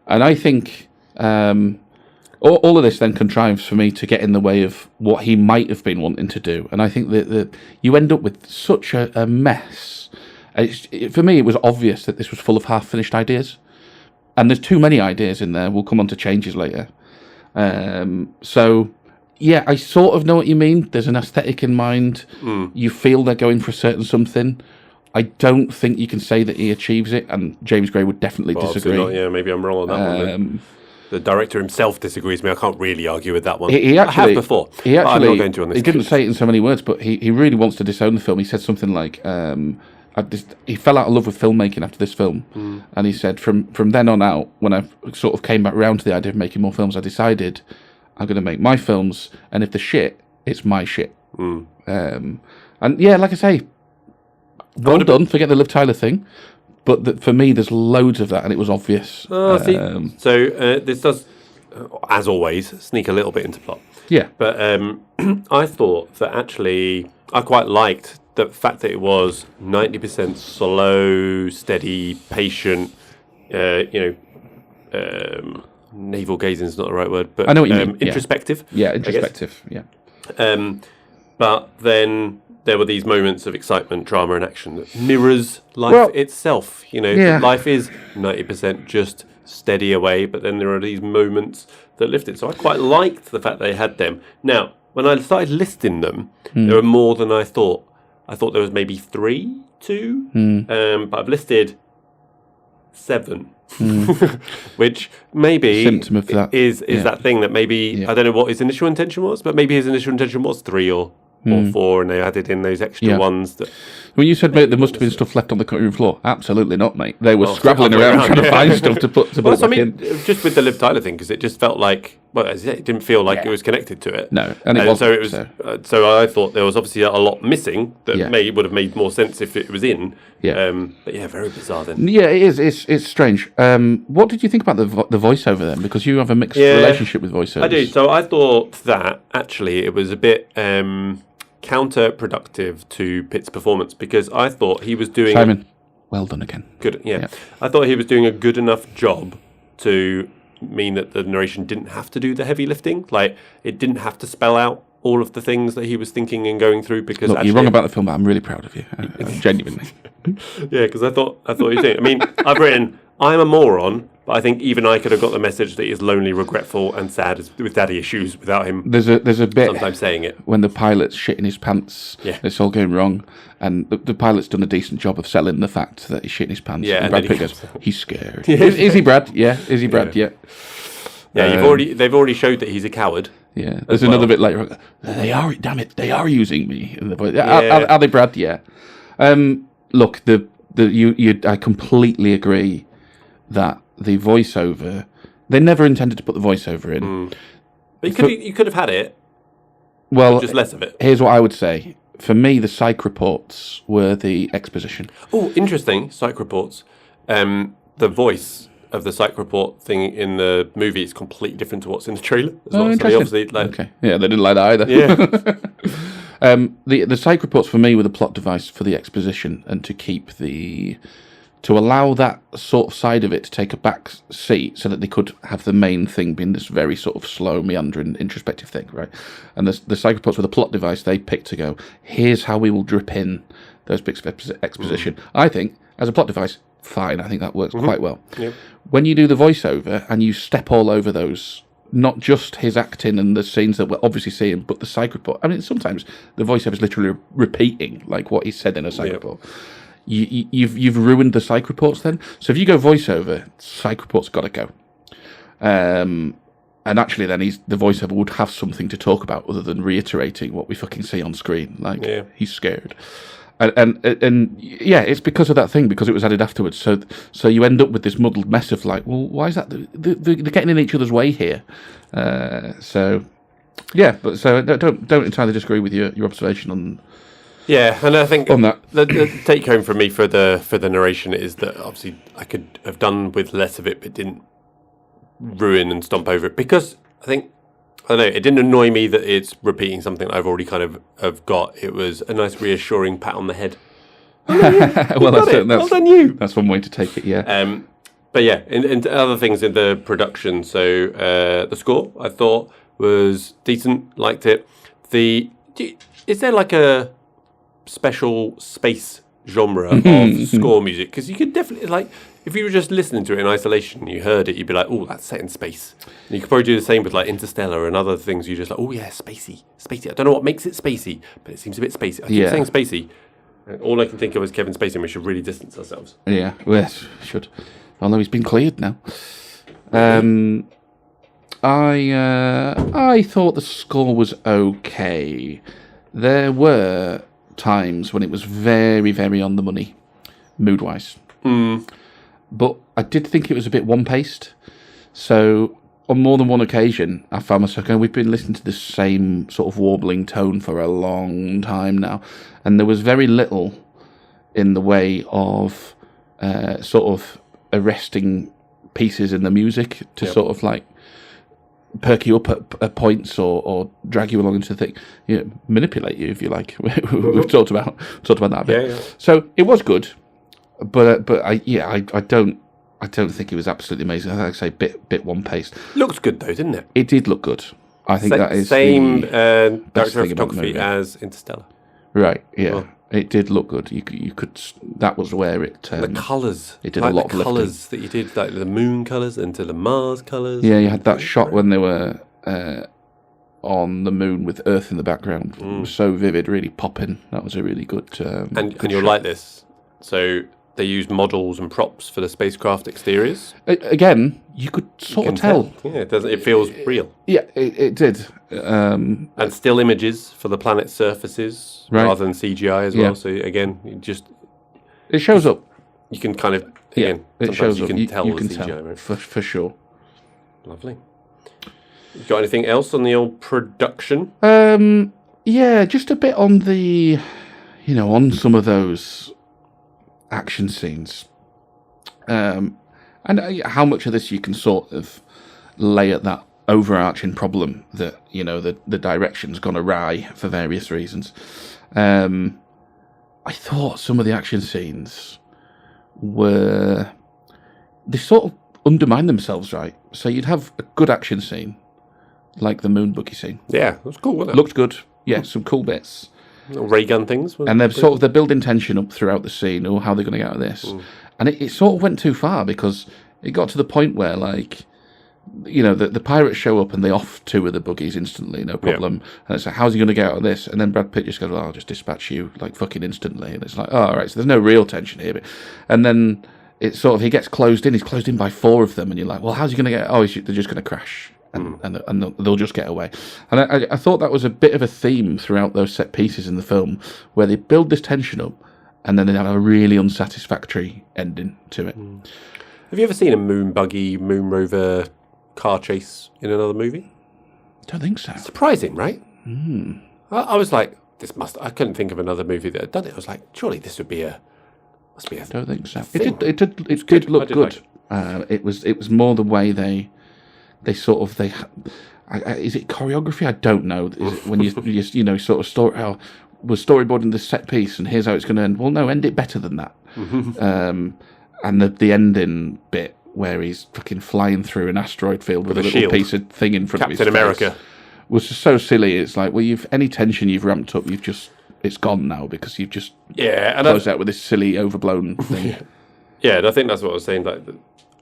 And I think all of this then contrives for me to get in the way of what he might have been wanting to do. And I think that you end up with such a mess. For me, it was obvious that this was full of half-finished ideas. And there's too many ideas in there. We'll come on to changes later. So... yeah, I sort of know what you mean. There's an aesthetic in mind. You feel they're going for a certain something. I don't think you can say that he achieves it, and James Gray would definitely disagree. Not, yeah, maybe I'm wrong on that one. The director himself disagrees with me. I can't really argue with that one. He actually, I have before. He actually, I'm not going to on this. He didn't say it in so many words, but he really wants to disown the film. He said something like, he fell out of love with filmmaking after this film, and he said, from then on out, when I sort of came back round to the idea of making more films, I decided... I'm going to make my films, and if the shit, it's my shit. And yeah, like I say, well done. Forget the Liv Tyler thing, but for me, there's loads of that, and it was obvious. So this does, as always, sneak a little bit into plot. Yeah, but I thought that actually I quite liked the fact that it was 90% slow, steady, patient. Navel gazing is not the right word, but I know what you mean. Introspective. Yeah, introspective. Yeah. But then there were these moments of excitement, drama, and action that mirrors life itself. You know, life is 90% just steady away, but then there are these moments that lift it. So I quite liked the fact they had them. Now, when I started listing them, there were more than I thought. I thought there was maybe 2, but I've listed 7. Which maybe symptom of that is that thing that maybe I don't know what his initial intention was, but maybe his initial intention was 3 or 4, and they added in those extra ones. That when you said, mate, there must have been stuff left on the cutting room floor, absolutely not, mate. They were scrabbling around trying to find stuff to put back in. Just with the Liv Tyler thing, because it just felt like, well, it didn't feel like it was connected to it. No, and it wasn't. So it was. So I thought there was obviously a lot missing that would have made more sense if it was in. Yeah. But yeah, very bizarre then. Yeah, it is. It's strange. What did you think about the voiceover then? Because you have a mixed relationship with voiceovers. I do. So I thought that actually it was a bit counterproductive to Pitt's performance, because I thought he was doing... Simon, well done again. Good, yeah. I thought he was doing a good enough job to mean that the narration didn't have to do the heavy lifting. Like, it didn't have to spell out all of the things that he was thinking and going through, because Look, you're wrong about the film, but I'm really proud of you. Genuinely. Yeah, because I thought he was doing it. I mean, I've written, I'm a moron, but I think even I could have got the message that he's lonely, regretful, and sad with daddy issues without him. There's a bit sometimes saying it when the pilot's shitting his pants. Yeah, it's all going wrong, and the pilot's done a decent job of selling the fact that he's shitting his pants. Yeah, and Brad Pitt goes, he's scared. Is he Brad? Yeah, is he Brad? Yeah. Yeah, they've already showed that he's a coward. Yeah, there's another bit later. They are, damn it, they are using me. In the voice. Are they Brad? Yeah. Look, I completely agree that the voiceover, they never intended to put the voiceover in. But you could have had it. Well, just less of it. Here's what I would say. For me, the psych reports were the exposition. Oh, interesting. Psych reports. The voice of the psych report thing in the movie is completely different to what's in the trailer as well. Interesting. So they okay. Yeah, they didn't like that either. Yeah. The psych reports for me were the plot device for the exposition, and to allow that sort of side of it to take a back seat so that they could have the main thing being this very sort of slow, meandering, introspective thing, right? And the psych reports were the plot device they picked to go, here's how we will drip in those bits of exposition. I think, as a plot device, fine. I think that works quite well. Yep. When you do the voiceover and you step all over those, not just his acting and the scenes that we're obviously seeing, but the psych report. I mean, sometimes the voiceover is literally repeating like what he said in a psych report. You've ruined the psych reports then. So if you go voiceover, psych reports got to go. And actually, then the voiceover would have something to talk about other than reiterating what we fucking see on screen. Like he's scared. And yeah, it's because of that thing, because it was added afterwards. So you end up with this muddled mess of like, well, why is that? They're getting in each other's way here. So Yeah, but so don't entirely disagree with your observation on. Yeah, and I think on that. the take home for me for the narration is that obviously I could have done with less of it, but didn't ruin and stomp over it, because I think, I don't know, it didn't annoy me that it's repeating something that I've already kind of have got. It was a nice reassuring pat on the head. Well, Well done you. That's one way to take it. Yeah. But yeah, in other things in the production, so the score I thought was decent, liked it. Is there like a special space genre of score music? Because you could definitely, like, if you were just listening to it in isolation and you heard it, you'd be like, oh, that's set in space. And you could probably do the same with like Interstellar and other things. You're just like, oh yeah, spacey. I don't know what makes it spacey, but it seems a bit spacey. I keep saying spacey. All I can think of is Kevin Spacey, and we should really distance ourselves. Yeah, we should. Although he's been cleared now. I thought the score was okay. There were times when it was very, very on the money, mood-wise. But I did think it was a bit one-paced. So on more than one occasion, I found myself going, we've been listening to the same sort of warbling tone for a long time now. And there was very little in the way of sort of arresting pieces in the music to sort of like perk you up at points or drag you along into the thing, manipulate you if you like. We've talked about that a bit. Yeah. So it was good, but I don't think it was absolutely amazing. I say bit one paced. Looked good though, didn't it? It did look good. I think that is same director of photography as Interstellar. Right. Yeah. Oh. It did look good. You could. That was where it. The colours. It did like a lot of colours that you did, like the moon colours into the Mars colours. Yeah, you had that shot when they were on the moon with Earth in the background. It was so vivid, really popping. That was a really good. And you'll like this. So they used models and props for the spacecraft exteriors. Again, you could sort of tell. Yeah, it doesn't. It feels real. Yeah, it did. And still images for the planet's surfaces rather than CGI as well. So again, it shows up. You can kind of it shows you up. can tell you the can CGI, tell right? for sure. Lovely. You got anything else on the old production? Yeah, just a bit on the, on some of those action scenes, and how much of this you can sort of lay at that overarching problem that the direction's gone awry for various reasons. I thought some of the action scenes they sort of undermine themselves, right? So you'd have a good action scene, like the moon buggy scene. Yeah, it was cool, wasn't it? Looked good. Yeah, some cool bits. Little ray gun things. And they're building tension up throughout the scene. How are they going to get out of this? And it sort of went too far, because it got to the point where, like, the pirates show up and they off two of the buggies instantly, no problem. Yeah. And it's like, how's he going to get out of this? And then Brad Pitt just goes, well, I'll just dispatch you, like, fucking instantly. And it's like, oh, all right, so there's no real tension here. And then it's sort of, he gets closed in. He's closed in by four of them. And you're like, well, how's he going to get, they're just going to crash. And they'll just get away. And I thought that was a bit of a theme throughout those set pieces in the film, where they build this tension up and then they have a really unsatisfactory ending to it. Have you ever seen a moon buggy, moon rover car chase in another movie? Don't think so. Surprising, right? I was like, I couldn't think of another movie that had done it. I was like, surely this must be a don't think so. Thing. It did look good. Like it was more the way they is it choreography? I don't know. Is it when you sort of we're storyboarding the set piece and here's how it's going to end. Well, no, end it better than that. And the ending bit where he's fucking flying through an asteroid field with a little piece of thing in front of his face. Captain America. Was just so silly. It's like, well, any tension you've ramped up, it's gone now because you've just closed out with this silly overblown thing. Yeah, and I think that's what I was saying. Like,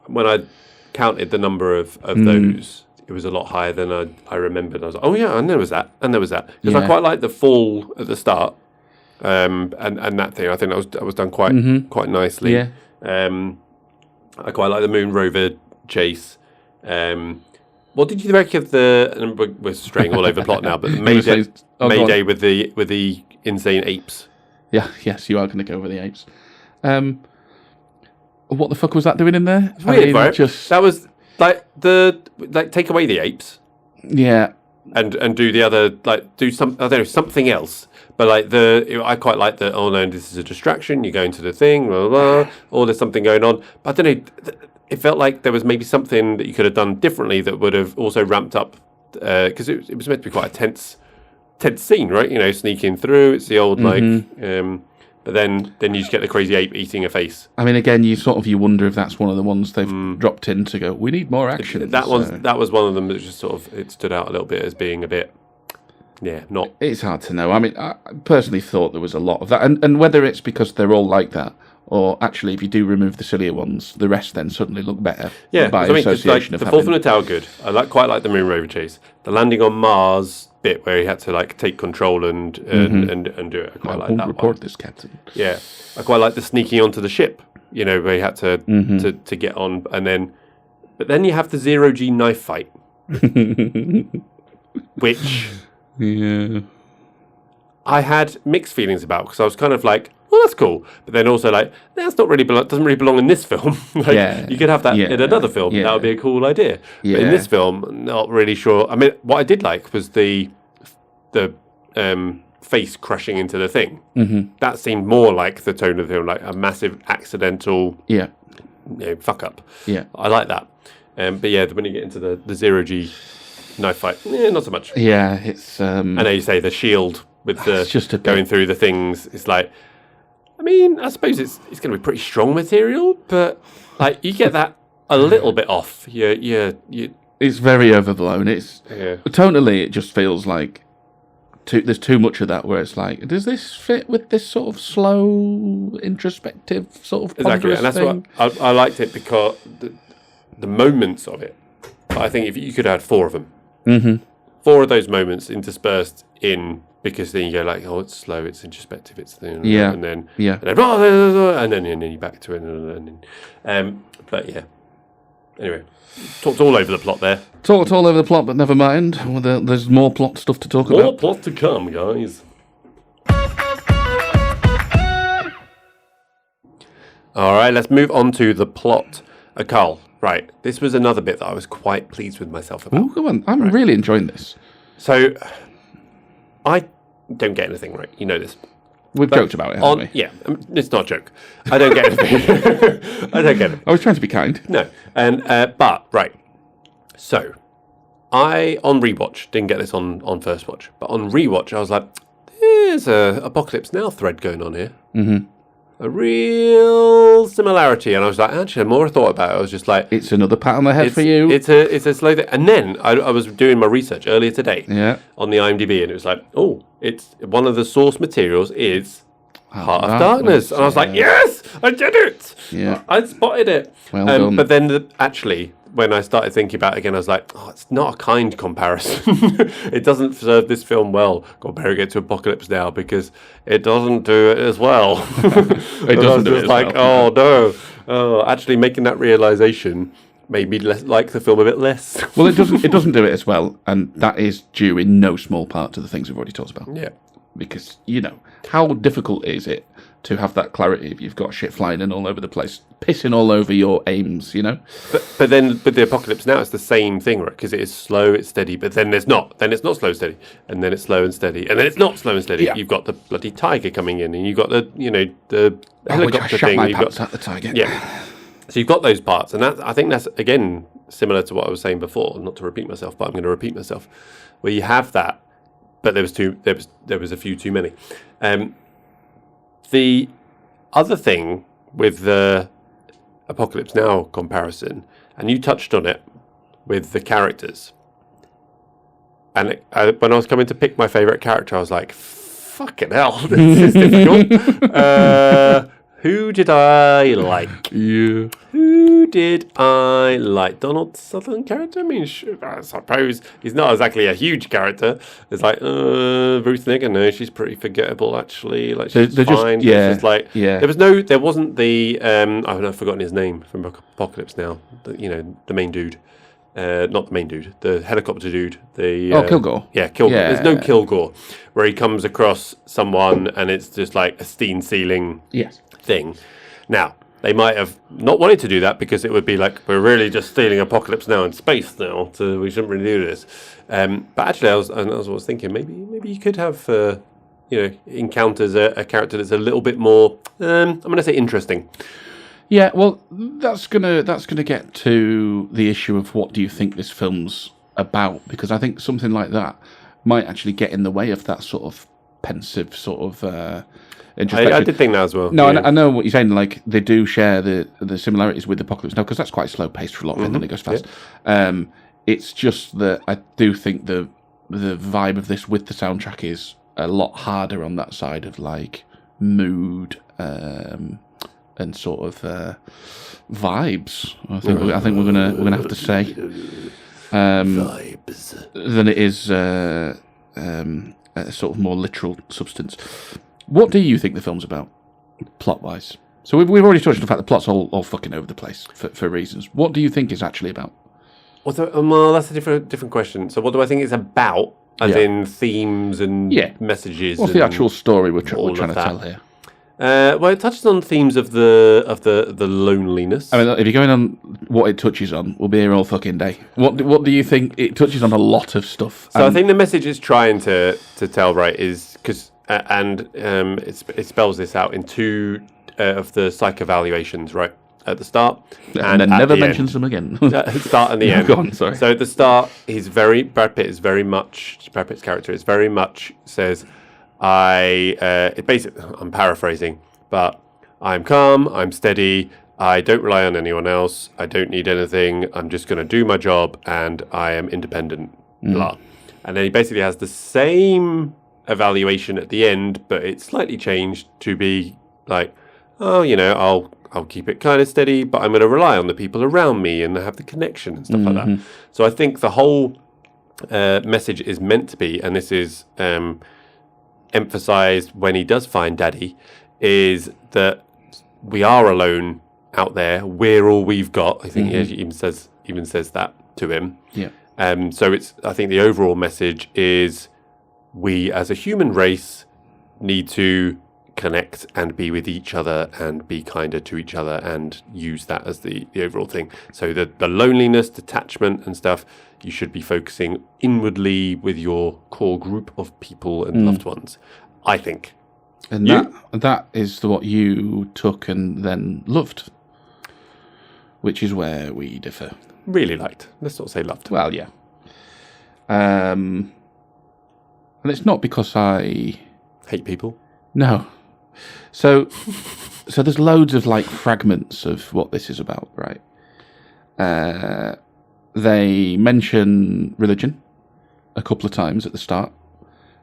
when I counted the number of those, it was a lot higher than I remembered. I was like, oh yeah, and there was that. Because I quite like the fall at the start, and that thing. I think that was done quite nicely. Yeah. I quite like the moon rover chase. What did you think of we're straying all over the plot now, but the Mayday with the insane apes? Yeah, yes, you are going to go over the apes. What the fuck was that doing in there? It's weird, right? That was take away the apes. Yeah. and do the other, like, do some, I don't know, something else. But like I quite like the, oh no, this is a distraction. You go into the thing, blah, blah, blah, or there's something going on. But I don't know. It felt like there was maybe something that you could have done differently that would have also ramped up, because it was meant to be quite a tense scene, right? You know, sneaking through. It's the old but then you just get the crazy ape eating a face. I mean, again, you wonder if that's one of the ones they've dropped in to go, we need more action. That was one of them that just sort of, it stood out a little bit as being a bit, not. It's hard to know. I mean, I personally thought there was a lot of that, and whether it's because they're all like that, or actually, if you do remove the sillier ones, the rest then suddenly look better. Yeah, by association like, of the fall from the tower, good. I quite like the moon rover chase. The landing on Mars bit where he had to like take control and do it. I quite like that. Report this, Captain. Yeah, I quite like the sneaking onto the ship. You know, where he had to get on, but then you have the 0G knife fight, which I had mixed feelings about, because I was kind of like, well, that's cool, but then also like, that's not really doesn't really belong in this film. You could have that in another film. That would be a cool idea. But in this film, not really sure. I mean, what I did like was the face crashing into the thing. That seemed more like the tone of the film, like a massive accidental fuck up. I like that. But yeah, when you get into the 0G knife fight, not so much. Yeah, it's. I know you say the shield with the just going through the things. It's like, I mean, I suppose it's going to be pretty strong material, but like you get that a little bit off. It's very overblown. It's tonally, it just feels like there's too much of that. Where it's like, does this fit with this sort of slow, introspective sort of exactly? And that's thing? what I liked it, because the moments of it. I think if you could have 4 of them, 4 of those moments interspersed in. Because then you go like, oh, it's slow, it's introspective, it's and then you're back to it, but yeah. Anyway, talked all over the plot there. Talked all over the plot, but never mind. There's more plot stuff to talk about. More plot to come, guys. All right, let's move on to the plot. Carl, right, this was another bit that I was quite pleased with myself about. Oh, go on. I'm really enjoying this. So, I don't get anything right. You know this. We've joked about it, haven't we? Yeah, it's not a joke. I don't get anything. I don't get it. I was trying to be kind. No. But, right. So, I, on rewatch, didn't get this on first watch, but on rewatch, I was like, there's a Apocalypse Now thread going on here. A real similarity. And I was like, actually, the more I thought about it, I was just like, it's another pat on the head for you. It's a slow thing. And then I was doing my research earlier today on the IMDb, and it was like, oh, it's one of the source materials is Heart of Darkness. And I was like, yes, I did it. Yeah. I spotted it. Well done. But then actually, when I started thinking about it again, I was like, oh, it's not a kind comparison. It doesn't serve this film well, comparing it to Apocalypse Now, because it doesn't do it as well. It doesn't do it as like, well. oh, no. Oh, actually making that realization made me like the film a bit less. Well, it doesn't do it as well, and that is due in no small part to the things we've already talked about. Yeah. Because, how difficult is it to have that clarity if you've got shit flying in all over the place, pissing all over your aims, But then with the Apocalypse Now, it's the same thing, right? Because it is slow, it's steady, but then there's not. Then it's not slow, steady, and then it's slow and steady, and then it's not slow and steady. Yeah. You've got the bloody tiger coming in, and you've got the helicopter thing. My pants at the tiger. Yeah. So you've got those parts, and I think that's again similar to what I was saying before. Not to repeat myself, but I'm going to repeat myself. Where you have that, but there was a few too many. The other thing with the Apocalypse Now comparison, and you touched on it with the characters, and when I was coming to pick my favourite character, I was like, fucking hell, this is difficult. Who did I like? Yeah. Who did I like? Donald Sutherland character? I mean, I suppose he's not exactly a huge character. It's like, Ruth Negga, no, she's pretty forgettable, actually. Like, she's fine. There wasn't the, I've forgotten his name from Apocalypse Now. The main dude. Not the main dude, the helicopter dude. Kilgore. Yeah, Kilgore. Yeah. There's no Kilgore, where he comes across someone and it's just like a steam ceiling thing. Now, they might have not wanted to do that because it would be like, we're really just stealing Apocalypse Now in space now, so we shouldn't really do this. But actually, I was thinking maybe you could have encounters a character that's a little bit more I'm going to say interesting. Yeah, well, that's gonna get to the issue of what do you think this film's about, because I think something like that might actually get in the way of that sort of pensive sort of introspection. I did think that as well. No, yeah. I know what you're saying. Like, they do share the similarities with Apocalypse Now, because that's quite slow paced for a lot of it, and it goes fast. Yeah. It's just that I do think the vibe of this with the soundtrack is a lot harder on that side of like mood and sort of vibes. I think we're gonna have to say vibes than it is a sort of more literal substance. What do you think the film's about, plot wise? So we've already touched on the fact the plot's all fucking over the place for reasons. What do you think it's actually about? Well, that's a different question. So what do I think it's about? As in themes and messages. What's the actual story we're trying to tell here? Well, it touches on themes of the loneliness. I mean, if you're going on what it touches on, we'll be here all fucking day. What do you think? It touches on a lot of stuff. So I think the message it's trying to tell, right, is because it spells this out in two of the psych evaluations, right, at the start, and then never mentions them again. At the start and the end. Go on, sorry. So at the start, Brad Pitt's character is very much says, I'm paraphrasing, but I'm calm, I'm steady, I don't rely on anyone else, I don't need anything, I'm just going to do my job, and I am independent, blah. And then he basically has the same evaluation at the end, but it's slightly changed to be like, I'll keep it kind of steady, but I'm going to rely on the people around me and have the connection and stuff like that. So I think the whole message is meant to be, and this is emphasized when he does find Daddy, is that we are alone out there. We're all we've got. I think he even says that to him. Yeah. So I think the overall message is we as a human race need to connect and be with each other and be kinder to each other and use that as the overall thing. So the loneliness, detachment and stuff, you should be focusing inwardly with your core group of people and loved ones, I think. And that is what you took and then loved, which is where we differ. Really liked. Let's not say loved. Well, yeah. And it's not because I hate people. No. So there's loads of like fragments of what this is about, right? They mention religion a couple of times at the start,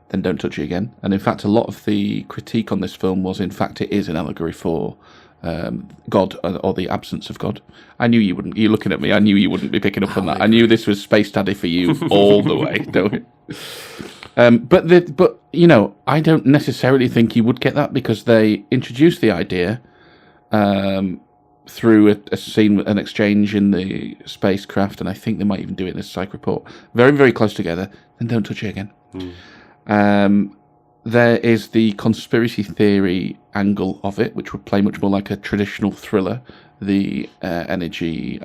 then don't touch it again. And in fact, a lot of the critique on this film was, in fact, it is an allegory for God or the absence of God. I knew you wouldn't. You're looking at me. I knew you wouldn't be picking up on that. I knew this was Space Daddy for you all the way, don't you? But I don't necessarily think you would get that, because they introduced the idea through a scene, an exchange in the spacecraft, and I think they might even do it in this psych report. Very, very close together, then don't touch it again. There is the conspiracy theory angle of it, which would play much more like a traditional thriller. The energy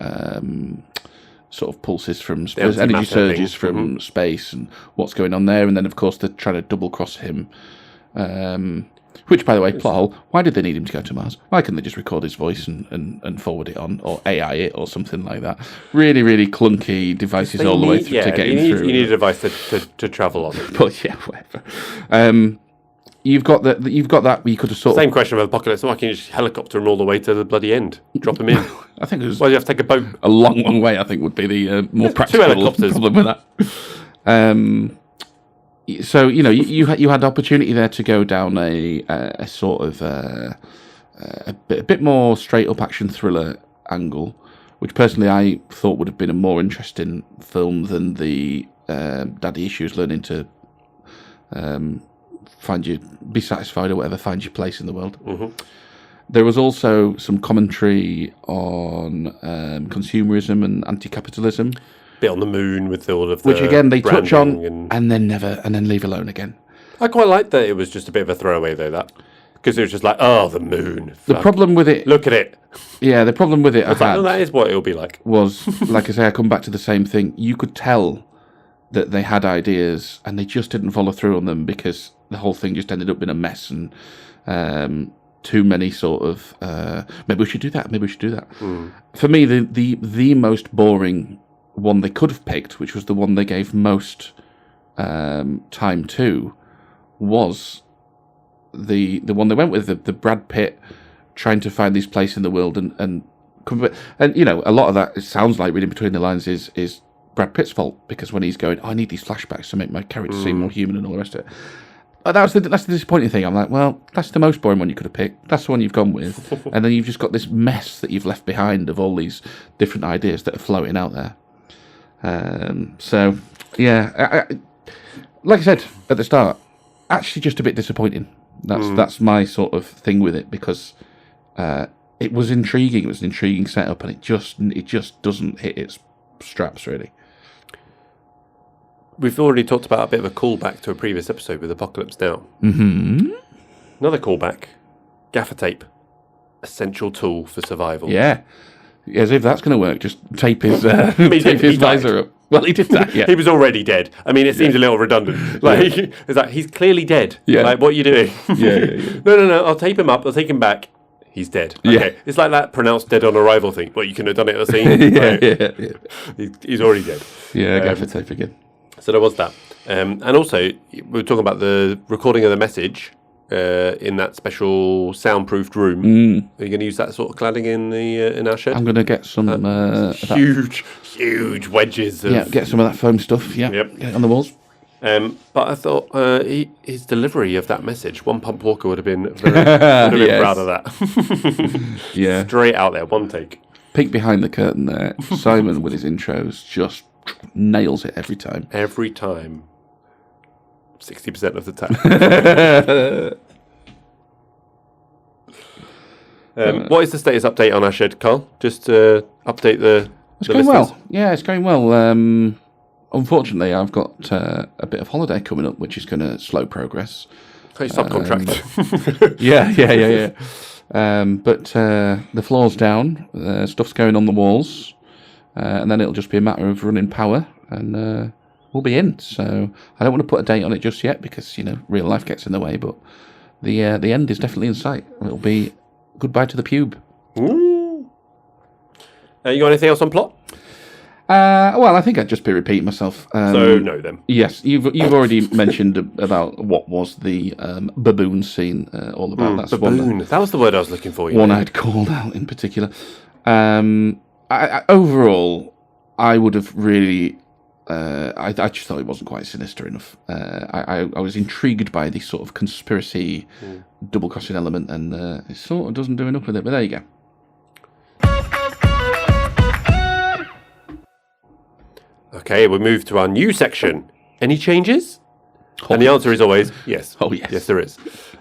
sort of pulses from space, energy surges from space, and what's going on there. And then, of course, they're trying to double cross him. Which, by the way, plot hole, why did they need him to go to Mars? Why couldn't they just record his voice and forward it on, or AI it, or something like that? Really, really clunky devices all the way through to get him through. You need a device to travel on. But yeah, whatever. You've got that. You could have sort Same question about Apocalypse. Why can't you just helicopter him all the way to the bloody end? Drop him in. I think it was. Well, you have to take a boat. A long, long way. I think would be the more practical 2 helicopters. problem with that. So you had the opportunity there to go down a sort of a bit more straight up action thriller angle, which personally I thought would have been a more interesting film than the daddy issues learning to be satisfied or whatever, find your place in the world. There was also some commentary on consumerism and anti-capitalism. Bit on the moon with all of the which again they touch on and then leave alone again. I quite like that it was just a bit of a throwaway though. That Because it was just like, oh, the moon. The problem with it... Look at it. Yeah, the problem with it It's like, oh, that is what it'll be like. Was, like I say, I come back to the same thing. You could tell that they had ideas and they just didn't follow through on them because the whole thing just ended up being a mess and too many sort of, maybe we should do that, maybe we should do that. For me, the most boring one they could have picked, which was the one they gave most time to, was the one they went with, the Brad Pitt trying to find this place in the world and you know, a lot of that, it sounds like reading between the lines, is Brad Pitt's fault, because when he's going, I need these flashbacks to make my character seem more human and all the rest of it. That's the disappointing thing. I'm like, well, that's the most boring one you could have picked. That's the one you've gone with. And then you've just got this mess that you've left behind of all these different ideas that are floating out there. So, yeah, like I said at the start, actually just a bit disappointing. That's my sort of thing with it, because it was intriguing. It was an intriguing setup, and it just doesn't hit its straps, really. We've already talked about a bit of a callback to a previous episode with Apocalypse Now. Mm-hmm. Another callback. Gaffer tape. Essential tool for survival. Yeah. As if that's going to work. Just tape his visor up. Well, he did that, yeah. He was already dead. I mean, it seems a little redundant. Like, it's like, he's clearly dead. Yeah. Like, what are you doing? Yeah. No, I'll tape him up. I'll take him back. He's dead. Okay. Yeah. It's like that pronounced dead on arrival thing. Well, you couldn't have done it at the scene. Yeah. He's already dead. Yeah, gaffer tape again. So there was that. And also, we were talking about the recording of the message in that special soundproofed room. Are you going to use that sort of cladding in our shed? I'm going to get some... huge wedges of... get some of that foam stuff, Get it on the walls. But I thought his delivery of that message, One Pump Walker would have been very proud of that. Yeah. Straight out there, one take. Peek behind the curtain there. Simon, with his intros, just nails it every time. Every time. 60% of the time. What is the status update on our shed, Carl? Just to update the going listeners. well. Yeah, it's going well. Unfortunately, I've got a bit of holiday coming up, which is going to slow progress. Hey, subcontract. Yeah. But the floor's down, stuff's going on the walls, and then it'll just be a matter of running power, and we'll be in. So I don't want to put a date on it just yet, because, you know, real life gets in the way, but the end is definitely in sight. It'll be goodbye to the pube. Ooh. You got anything else on plot? Well, I think I'd just be repeating myself. So no, then. Yes, you've already mentioned about what was the baboon scene all about. That's baboon. That was the word I was looking for. One I'd called out in particular. Overall, I would have really. I just thought it wasn't quite sinister enough. I was intrigued by this sort of conspiracy double crossing element, and it sort of doesn't do enough with it. But there you go. Okay, we move to our new section. Any changes? And the answer is always yes. Oh, yes. Yes, there is.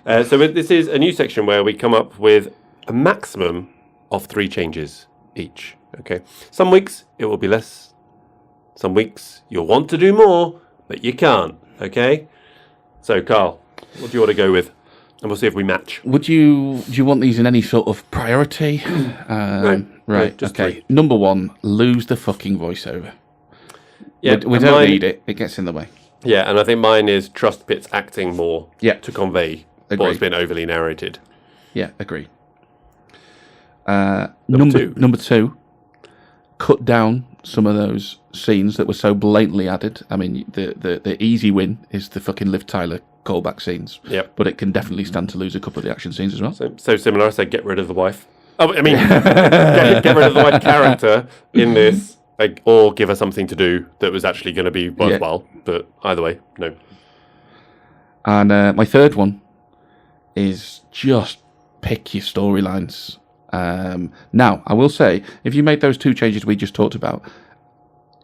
So this is a new section where we come up with a maximum of 3 changes each. Okay. Some weeks it will be less. Some weeks you'll want to do more, but you can't. Okay. So, Carl, what do you want to go with? And we'll see if we match. Do you want these in any sort of priority? No, right. just okay. 3. Number 1, lose the fucking voiceover. Yeah, we don't need it. It gets in the way. Yeah, and I think mine is trust Pitt's acting more to convey what's been overly narrated. Yeah, agree. Number 2, cut down some of those scenes that were so blatantly added. I mean, the easy win is the fucking Liv Tyler callback scenes. Yep. But it can definitely stand to lose a couple of the action scenes as well. So similar, I said get rid of the wife. Oh, I mean, get rid of the wife character in this. Or give her something to do that was actually going to be worthwhile. Yeah. But either way, no. And my third one is just pick your storylines. Now, I will say, if you made those 2 changes we just talked about,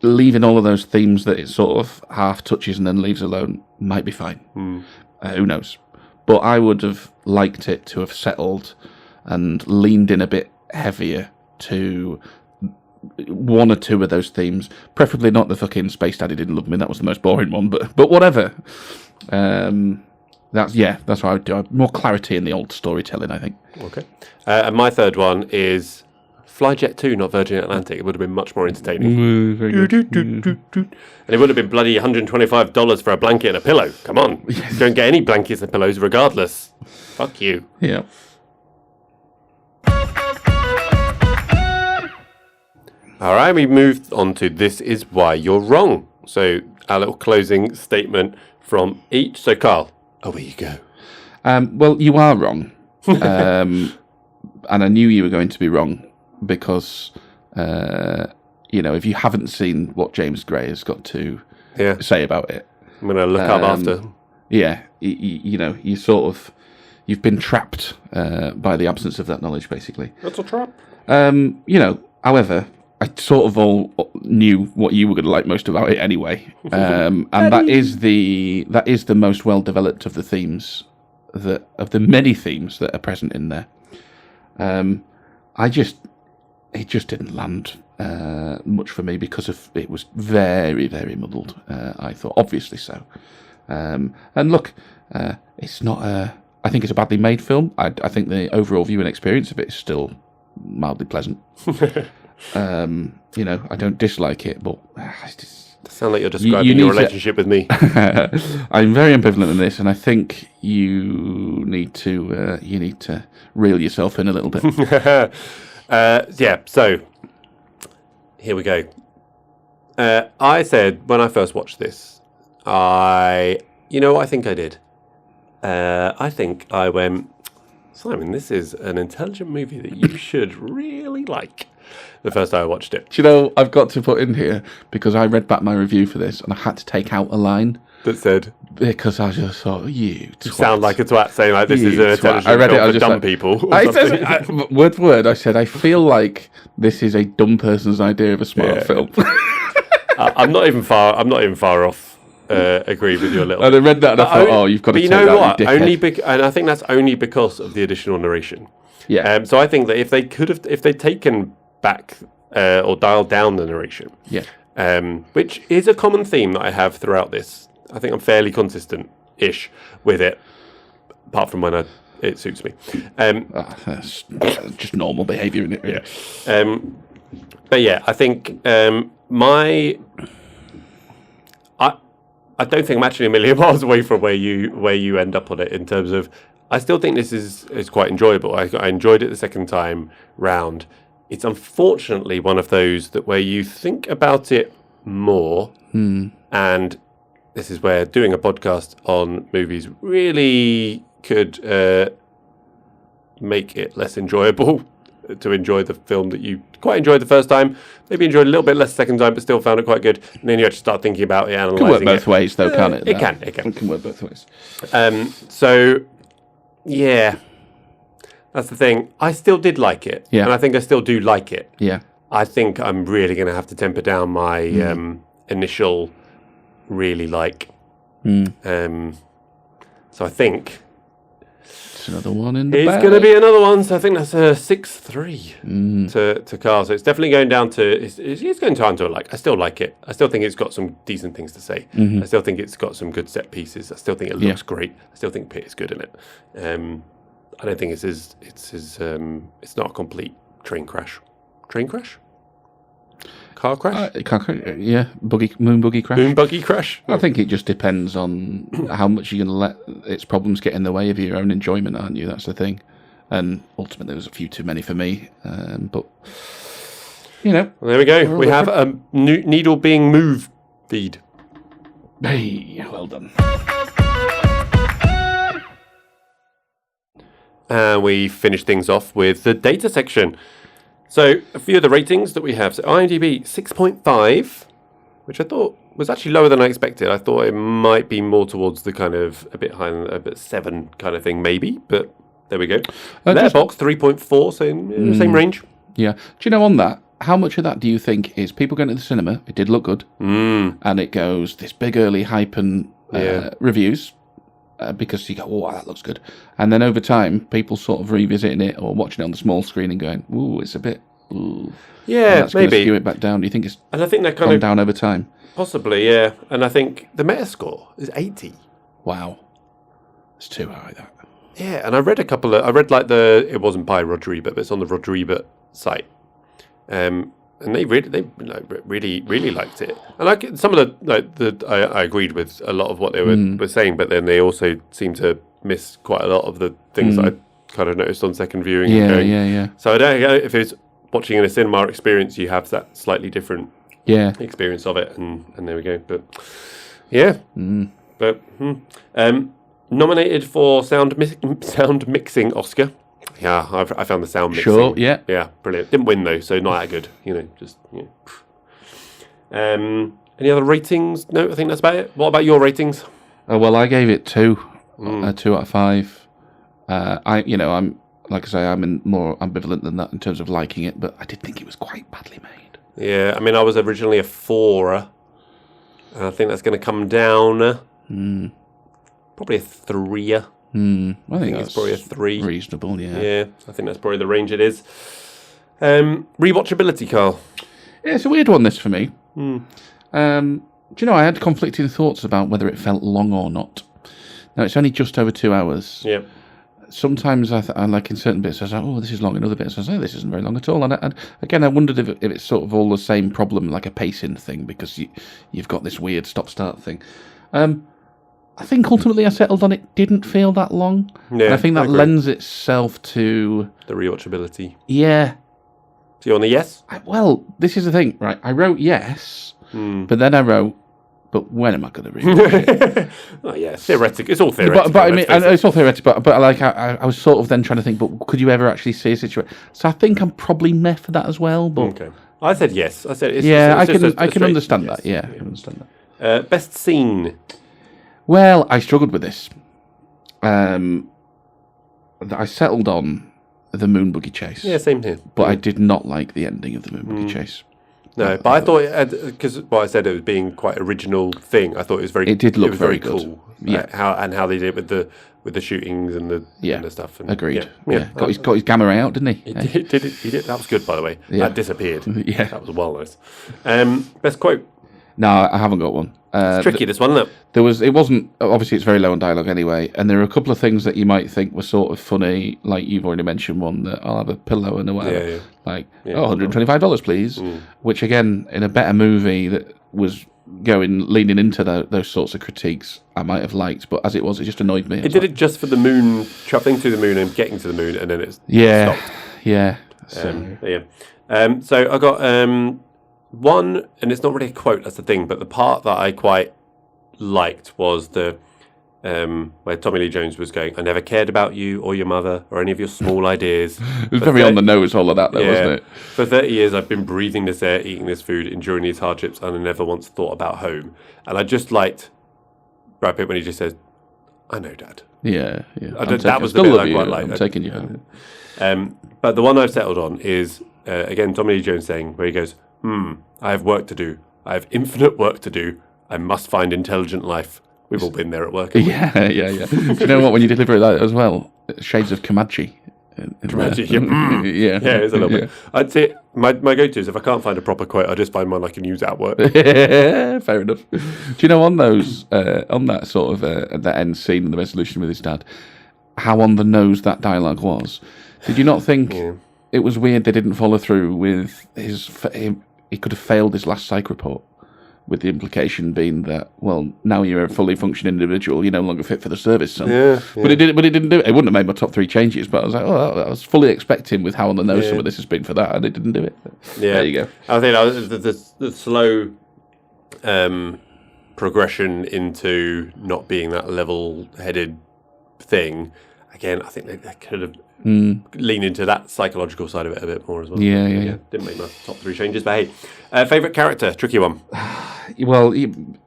leaving all of those themes that it sort of half touches and then leaves alone might be fine. Who knows? But I would have liked it to have settled and leaned in a bit heavier to 1 or 2 of those themes, preferably not the fucking Space Daddy Didn't Love Me. That was the most boring one, but whatever. That's what I would do. More clarity in the old storytelling, I think. Okay. And my third one is Flyjet 2, not Virgin Atlantic. It would have been much more entertaining. Very good. And it would have been bloody $125 for a blanket and a pillow. Come on. Don't get any blankets and pillows regardless. Fuck you. Yeah. All right, we moved on to This Is Why You're Wrong. So our little closing statement from each. So Carl, away you go. Well, you are wrong. And I knew you were going to be wrong because, if you haven't seen what James Gray has got to say about it. I'm going to look up after. Yeah, you sort of, you've been trapped by the absence of that knowledge, basically. That's a trap. However, I sort of all knew what you were going to like most about it anyway. And that is the most well-developed of the themes, of the many themes that are present in there. It just didn't land much for me because it was very, very muddled. I thought, obviously so. And look, it's not I think it's a badly made film. I think the overall viewing experience of it is still mildly pleasant. I don't dislike it, but Sound like you're describing your relationship with me. I'm very ambivalent in this, and I think you need to reel yourself in a little bit. So here we go. I said when I first watched this, I think I did. I think I went, Simon, this is an intelligent movie that you should really like. The first time I watched it. Do you know, I've got to put in here, because I read back my review for this, and I had to take out a line. That said? Because I just thought, you sound like a twat saying, like, this is an intelligent film for dumb people. Word for word, I said, I feel like this is a dumb person's idea of a smart film. I'm not even far off agree with you a little bit. And I read that and I thought, you've got to take that, you dickhead. And I think that's only because of the additional narration. Yeah. So I think that if they'd taken back or dialed down the narration, which is a common theme that I have throughout this. I think I'm fairly consistent-ish with it, apart from when it suits me. That's just normal behaviour, isn't it? Really? Yeah. But yeah, I think I don't think I'm actually a million miles away from where you end up on it in terms of. I still think this is quite enjoyable. I enjoyed it the second time round. It's unfortunately one of those that where you think about it more, and this is where doing a podcast on movies really could make it less enjoyable to enjoy the film that you quite enjoyed the first time, maybe enjoyed a little bit less the second time, but still found it quite good. And then you actually start thinking about it, analysing it. It can work both ways, though, can't it? It can. It can work both ways. So, yeah. That's the thing. I still did like it. Yeah. And I think I still do like it. Yeah. I think I'm really going to have to temper down my initial really like. So I think... It's another one in the It's going to be another one. So I think that's a 6-3 to Carl. So it's definitely going down to... It's going down to a like. I still like it. I still think it's got some decent things to say. I still think it's got some good set pieces. I still think it looks great. I still think Pitt is good in it. I don't think it's not a complete train crash. Train crash? Car crash? Moon buggy crash. Moon buggy crash? I think it just depends on how much you're going to let its problems get in the way of your own enjoyment, aren't you? That's the thing. And ultimately, there's a few too many for me. But, Well, there we go. We have a needle being moved feed. Hey, well done. And we finish things off with the data section. So a few of the ratings that we have. So IMDb 6.5, which I thought was actually lower than I expected. I thought it might be more towards the kind of a bit higher than a bit 7 kind of thing, maybe. But there we go. Letterboxd 3.4, so in the same range. Yeah. Do you know on that, how much of that do you think is people going to the cinema? It did look good. And it goes this big early hype and reviews. Because you go, wow, that looks good. And then over time, people sort of revisiting it or watching it on the small screen and going, ooh, it's a bit, ooh. Yeah, that's maybe. Skew it back down. Do you think it's and I think that gone down over time? Possibly, yeah. And I think the Metascore is 80. Wow. It's too high, that. Yeah, and I read it wasn't by Roger Ebert, but it's on the Roger Ebert site. And they really liked it. And some of I agreed with a lot of what they were saying, but then they also seemed to miss quite a lot of the things that I kind of noticed on second viewing. Yeah. So I don't know if it's watching in a cinema experience, you have that slightly different experience of it, and there we go. But yeah, but nominated for sound mixing Oscar. Yeah, I found the sound mixing. Sure, yeah, brilliant. Didn't win though, so not that good. Any other ratings? No, I think that's about it. What about your ratings? Well, I gave it 2 out of 5. I'm like I say, I'm more ambivalent than that in terms of liking it, but I did think it was quite badly made. Yeah, I mean, I was originally a 4, and I think that's going to come down. Probably a 3. I think it's probably a 3. Reasonable, yeah. Yeah, I think that's probably the range it is. Rewatchability, Carl. Yeah, it's a weird one, this, for me. Do you know, I had conflicting thoughts about whether it felt long or not. Now, it's only just over 2 hours. Yeah. Sometimes I like in certain bits, I was like, oh, this is long. In other bits, I was like, oh, this isn't very long at all. And again, I wondered if it's sort of all the same problem, like a pacing thing, because you've got this weird stop-start thing. I think ultimately I settled on it didn't feel that long. Yeah, and I think that lends itself to... the rewatchability. Yeah. So you're on a yes? Well, this is the thing, right? I wrote yes, but then I wrote, but when am I going to rewatch it? Oh, yeah, theoretical. It's all theoretical. But I mean, it's all theoretical. But like, I was sort of then trying to think, but could you ever actually see a situation? So I think I'm probably meh for that as well. But okay, I said yes. I said I can understand that. Yeah, I can understand that. Best scene. Well, I struggled with this. I settled on the moon buggy chase. Yeah, same here. But I did not like the ending of the moon buggy chase. No, but I thought, because I said it was being quite original thing, I thought it was very. It did look very cool. Yeah, how they did it with the shootings and the stuff. And, agreed. Yeah. Got his gamma ray out, didn't he? He did. That was good, by the way. Yeah. That disappeared. Yeah, that was well nice. Best quote. No, I haven't got one. It's tricky, this one, isn't it? It wasn't, obviously it's very low on dialogue anyway, and there are a couple of things that you might think were sort of funny, like you've already mentioned one, that I'll have a pillow and whatever. Like, $125 please, which again, in a better movie that was leaning into those sorts of critiques, I might have liked, but as it was, it just annoyed me. It did it just for the moon, travelling to the moon and getting to the moon, and then it stopped. Yeah. So I got... one, and it's not really a quote, that's the thing, but the part that I quite liked was the where Tommy Lee Jones was going, I never cared about you or your mother or any of your small ideas. It was very on the nose, all of that, though, wasn't it? For 30 years, I've been breathing this air, eating this food, enduring these hardships, and I never once thought about home. And I just liked Brad Pitt when he just says, I know, Dad. Yeah. That was the bit I quite liked. I'm taking you home. But the one I've settled on is, again, Tommy Lee Jones saying, where he goes, I have work to do. I have infinite work to do. I must find intelligent life. We've all been there at work. Yeah. Do you know what? When you deliver it like that as well, shades of Comanche. It's a little bit. I'd say my go-to is if I can't find a proper quote, I just find one I can use at work. Fair enough. Do you know on those, on that sort of that end scene and the resolution with his dad, how on the nose that dialogue was? Did you not think it was weird they didn't follow through with he could have failed his last psych report, with the implication being that, well, now you're a fully functioning individual, you're no longer fit for the service, son. But it didn't do it. It wouldn't have made my top 3 changes, but I was like, I was fully expecting with how on the nose some of this has been for that, and it didn't do it. There you go. I think the slow progression into not being that level-headed thing, again, I think they could have leaned into that psychological side of it a bit more as well. Yeah. Didn't make my top 3 changes, but hey. Favourite character? Tricky one. Well,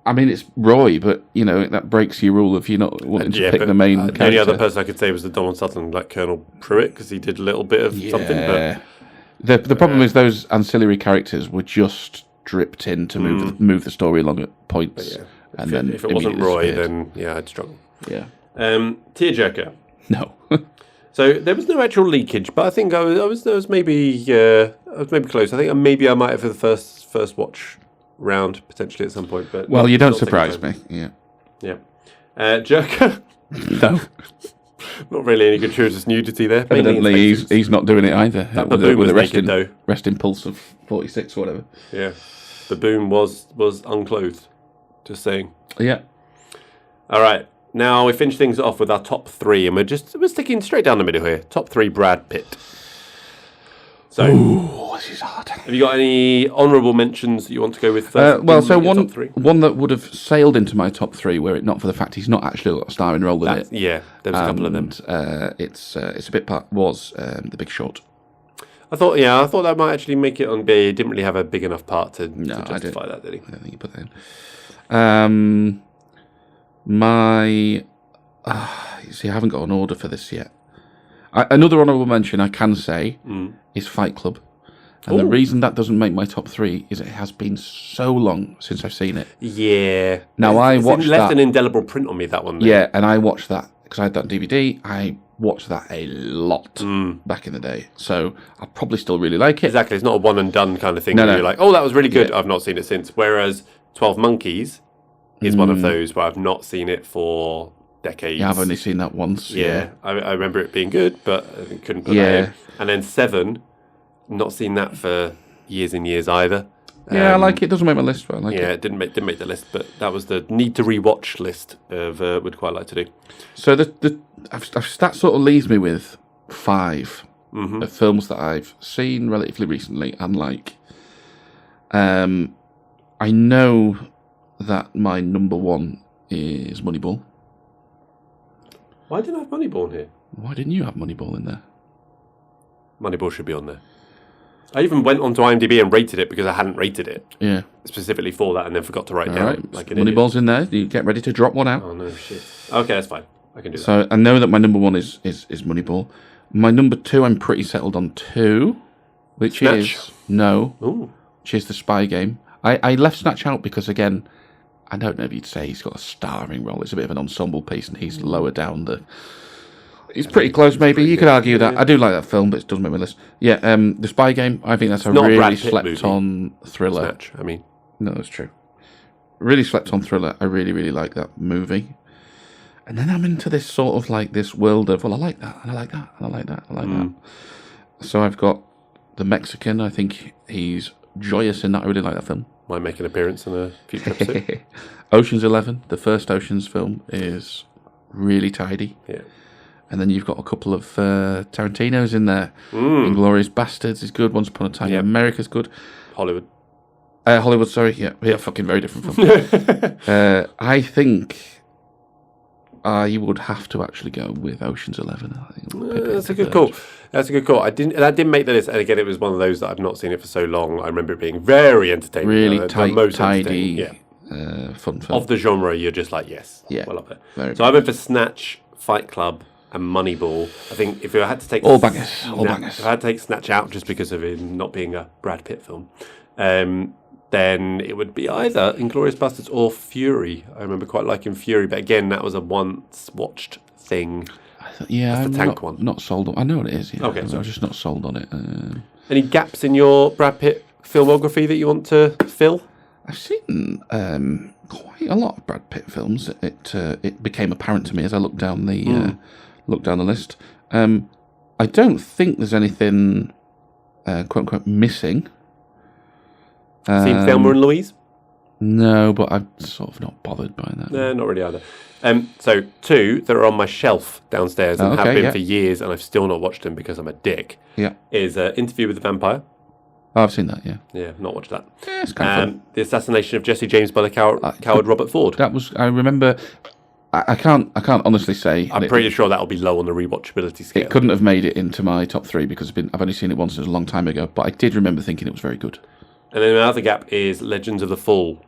I mean, it's Roy, but, that breaks your rule if you're not wanting to pick the main character. The only other person I could say was the Donald Sutherland, like Colonel Pruitt, because he did a little bit of something. But the problem is those ancillary characters were just dripped in to move the story along at points. If it wasn't Roy, then, I'd struggle. Yeah. Tearjerker. No. So there was no actual leakage, but I think I was maybe close. I think maybe I might have for the first watch round potentially at some point. But you don't surprise me. Yeah. Jerker. No. Not really any gratuitous nudity there. Mainly in Evidently, spacesuits. he's not doing it either. That baboon was naked, though. Resting pulse of 46 or whatever. Yeah. Baboon was unclothed. Just saying. Yeah. All right. Now we finish things off with our top 3, and we're sticking straight down the middle here. Top 3 Brad Pitt. So, this is hard. have you got any honourable mentions that you want to go with first? One that would have sailed into my top 3 were it not for the fact he's not actually got a starring role with it. Yeah, there was a couple of them. It's a bit was The Big Short. I thought that might actually make it on B. It didn't really have a big enough part to justify that, did he? I don't think you put that in. I haven't got an order for this yet. Another honourable mention I can say is Fight Club. And the reason that doesn't make my top 3 is it has been so long since I've seen it. Yeah. Now, I watched that. Left an indelible print on me, that one. Yeah, and I watched that because I had that on DVD. I watched that a lot back in the day. So I probably still really like it. Exactly. It's not a one and done kind of thing where you're like, oh, that was really good. Yeah. I've not seen it since. Whereas 12 Monkeys is one of those where I've not seen it for decades. Yeah, I've only seen that once. Yeah. I remember it being good, but I couldn't put that in. And then 7, not seen that for years and years either. Yeah, I like it. It doesn't make my list, but I like it. Yeah, it didn't make the list, but that was the need to rewatch list of would quite like to do. So that sort of leaves me with 5 of films that I've seen relatively recently and like. I know that my number 1 is Moneyball. Why didn't I have Moneyball here? Why didn't you have Moneyball in there? Moneyball should be on there. I even went onto IMDb and rated it because I hadn't rated it. Yeah. Specifically for that and then forgot to write it down. Right. Like Moneyball's in there. You get ready to drop one out. Oh, no, shit. Okay, that's fine. I can do that. So I know that my number 1 is Moneyball. My number 2, I'm pretty settled on 2, which Snatch? is... No. Ooh. Which is The Spy Game. I left Snatch out because, again, I don't know if you'd say he's got a starring role. It's a bit of an ensemble piece and he's lower down the... He's pretty close, maybe. You could argue that. I do like that film, but it doesn't make my list. Yeah, The Spy Game, I think that's a really slept-on thriller. Snatch, I mean. No, that's true. Really slept-on thriller. I really, really like that movie. And then I'm into this sort of like this world of, well, I like that, and I like that, and I like that, and I like that. So I've got The Mexican. I think he's joyous in that. I really like that film. Might make an appearance in a future episode. Ocean's 11, the first Ocean's film, is really tidy. Yeah. And then you've got a couple of Tarantino's in there. Inglourious Bastards is good. Once Upon a Time in America's good. Hollywood, sorry. Yeah, fucking very different film. I think I would have to actually go with Ocean's 11. I think that's a good call. That didn't make the list. And again, it was one of those that I've not seen it for so long. I remember it being very entertaining. Really tidy, fun film. Of the genre, you're just like, yes. Yeah. Well up there. Very so I went for Snatch, Fight Club, and Moneyball. I think if I had to take... All bangers. If I had to take Snatch out just because of it not being a Brad Pitt film, then it would be either Inglourious Bastards or Fury. I remember quite liking Fury, but again, that was a once-watched thing. Yeah, the tank one. Not sold on. I know what it is. Yeah. Okay, I was just not sold on it. Any gaps in your Brad Pitt filmography that you want to fill? I've seen quite a lot of Brad Pitt films. It became apparent to me as I looked down the list. I don't think there's anything quote unquote missing. Seen Thelma and Louise? No, but I'm sort of not bothered by that. No, not really either. So 2 that are on my shelf downstairs and have been for years, and I've still not watched them because I'm a dick. Yeah, is Interview with the Vampire. Oh, I've seen that. Yeah, I've not watched that. Yeah, it's kind of fun. The assassination of Jesse James by the coward Robert Ford. That was. I remember. I can't honestly say. I'm pretty sure that'll be low on the rewatchability scale. It couldn't have made it into my top 3 because I've only seen it once. It was a long time ago, but I did remember thinking it was very good. And then another gap is Legends of the Fall.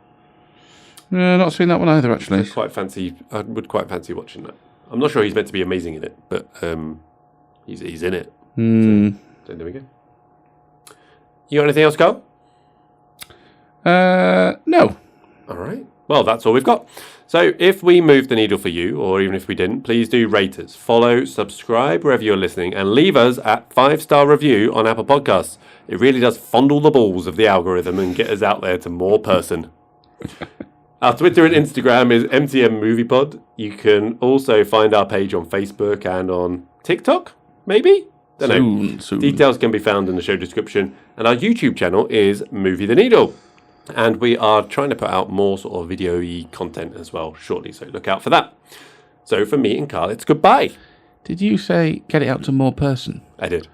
Not seen that one either, actually. I would quite fancy watching that. I'm not sure he's meant to be amazing in it, but he's in it. So there we go. You got anything else, Carl? No. All right. Well, that's all we've got. So if we moved the needle for you, or even if we didn't, please do rate us, follow, subscribe wherever you're listening, and leave us a 5-star review on Apple Podcasts. It really does fondle the balls of the algorithm and get us out there to more person. Our Twitter and Instagram is MTN Movie Pod. You can also find our page on Facebook and on TikTok, maybe? Don't know. Soon. Details can be found in the show description. And our YouTube channel is Movie the Needle. And we are trying to put out more sort of video-y content as well shortly, so look out for that. So for me and Carl, it's goodbye. Did you say get it out to more person? I did.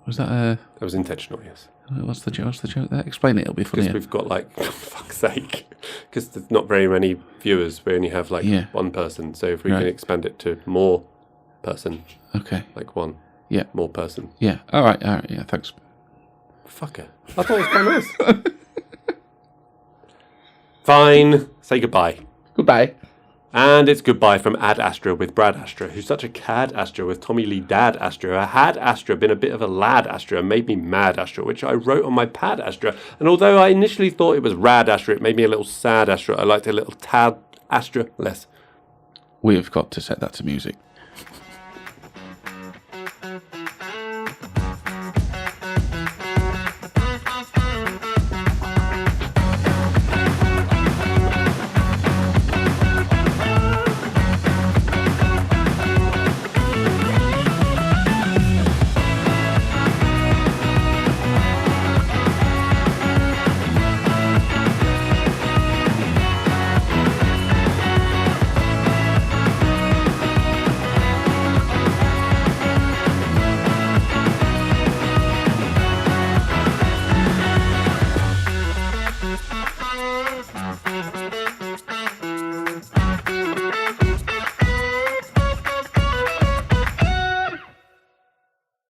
Was that That was intentional, yes. What's the joke there? Explain it, it'll be funny. Because we've got like, for fuck's sake, because there's not very many viewers. We only have like one person. So if we can expand it to more person. Okay. Like one. Yeah. More person. Yeah. All right. Yeah, thanks. Fucker. I thought it was quite nice. Fine. Say goodbye. Goodbye. And it's goodbye from Ad Astra with Brad Astra, who's such a cad Astra with Tommy Lee Dad Astra. A had Astra been a bit of a lad Astra, made me mad Astra, which I wrote on my pad Astra. And although I initially thought it was Rad Astra, it made me a little sad Astra. I liked a little tad Astra less. We have got to set that to music.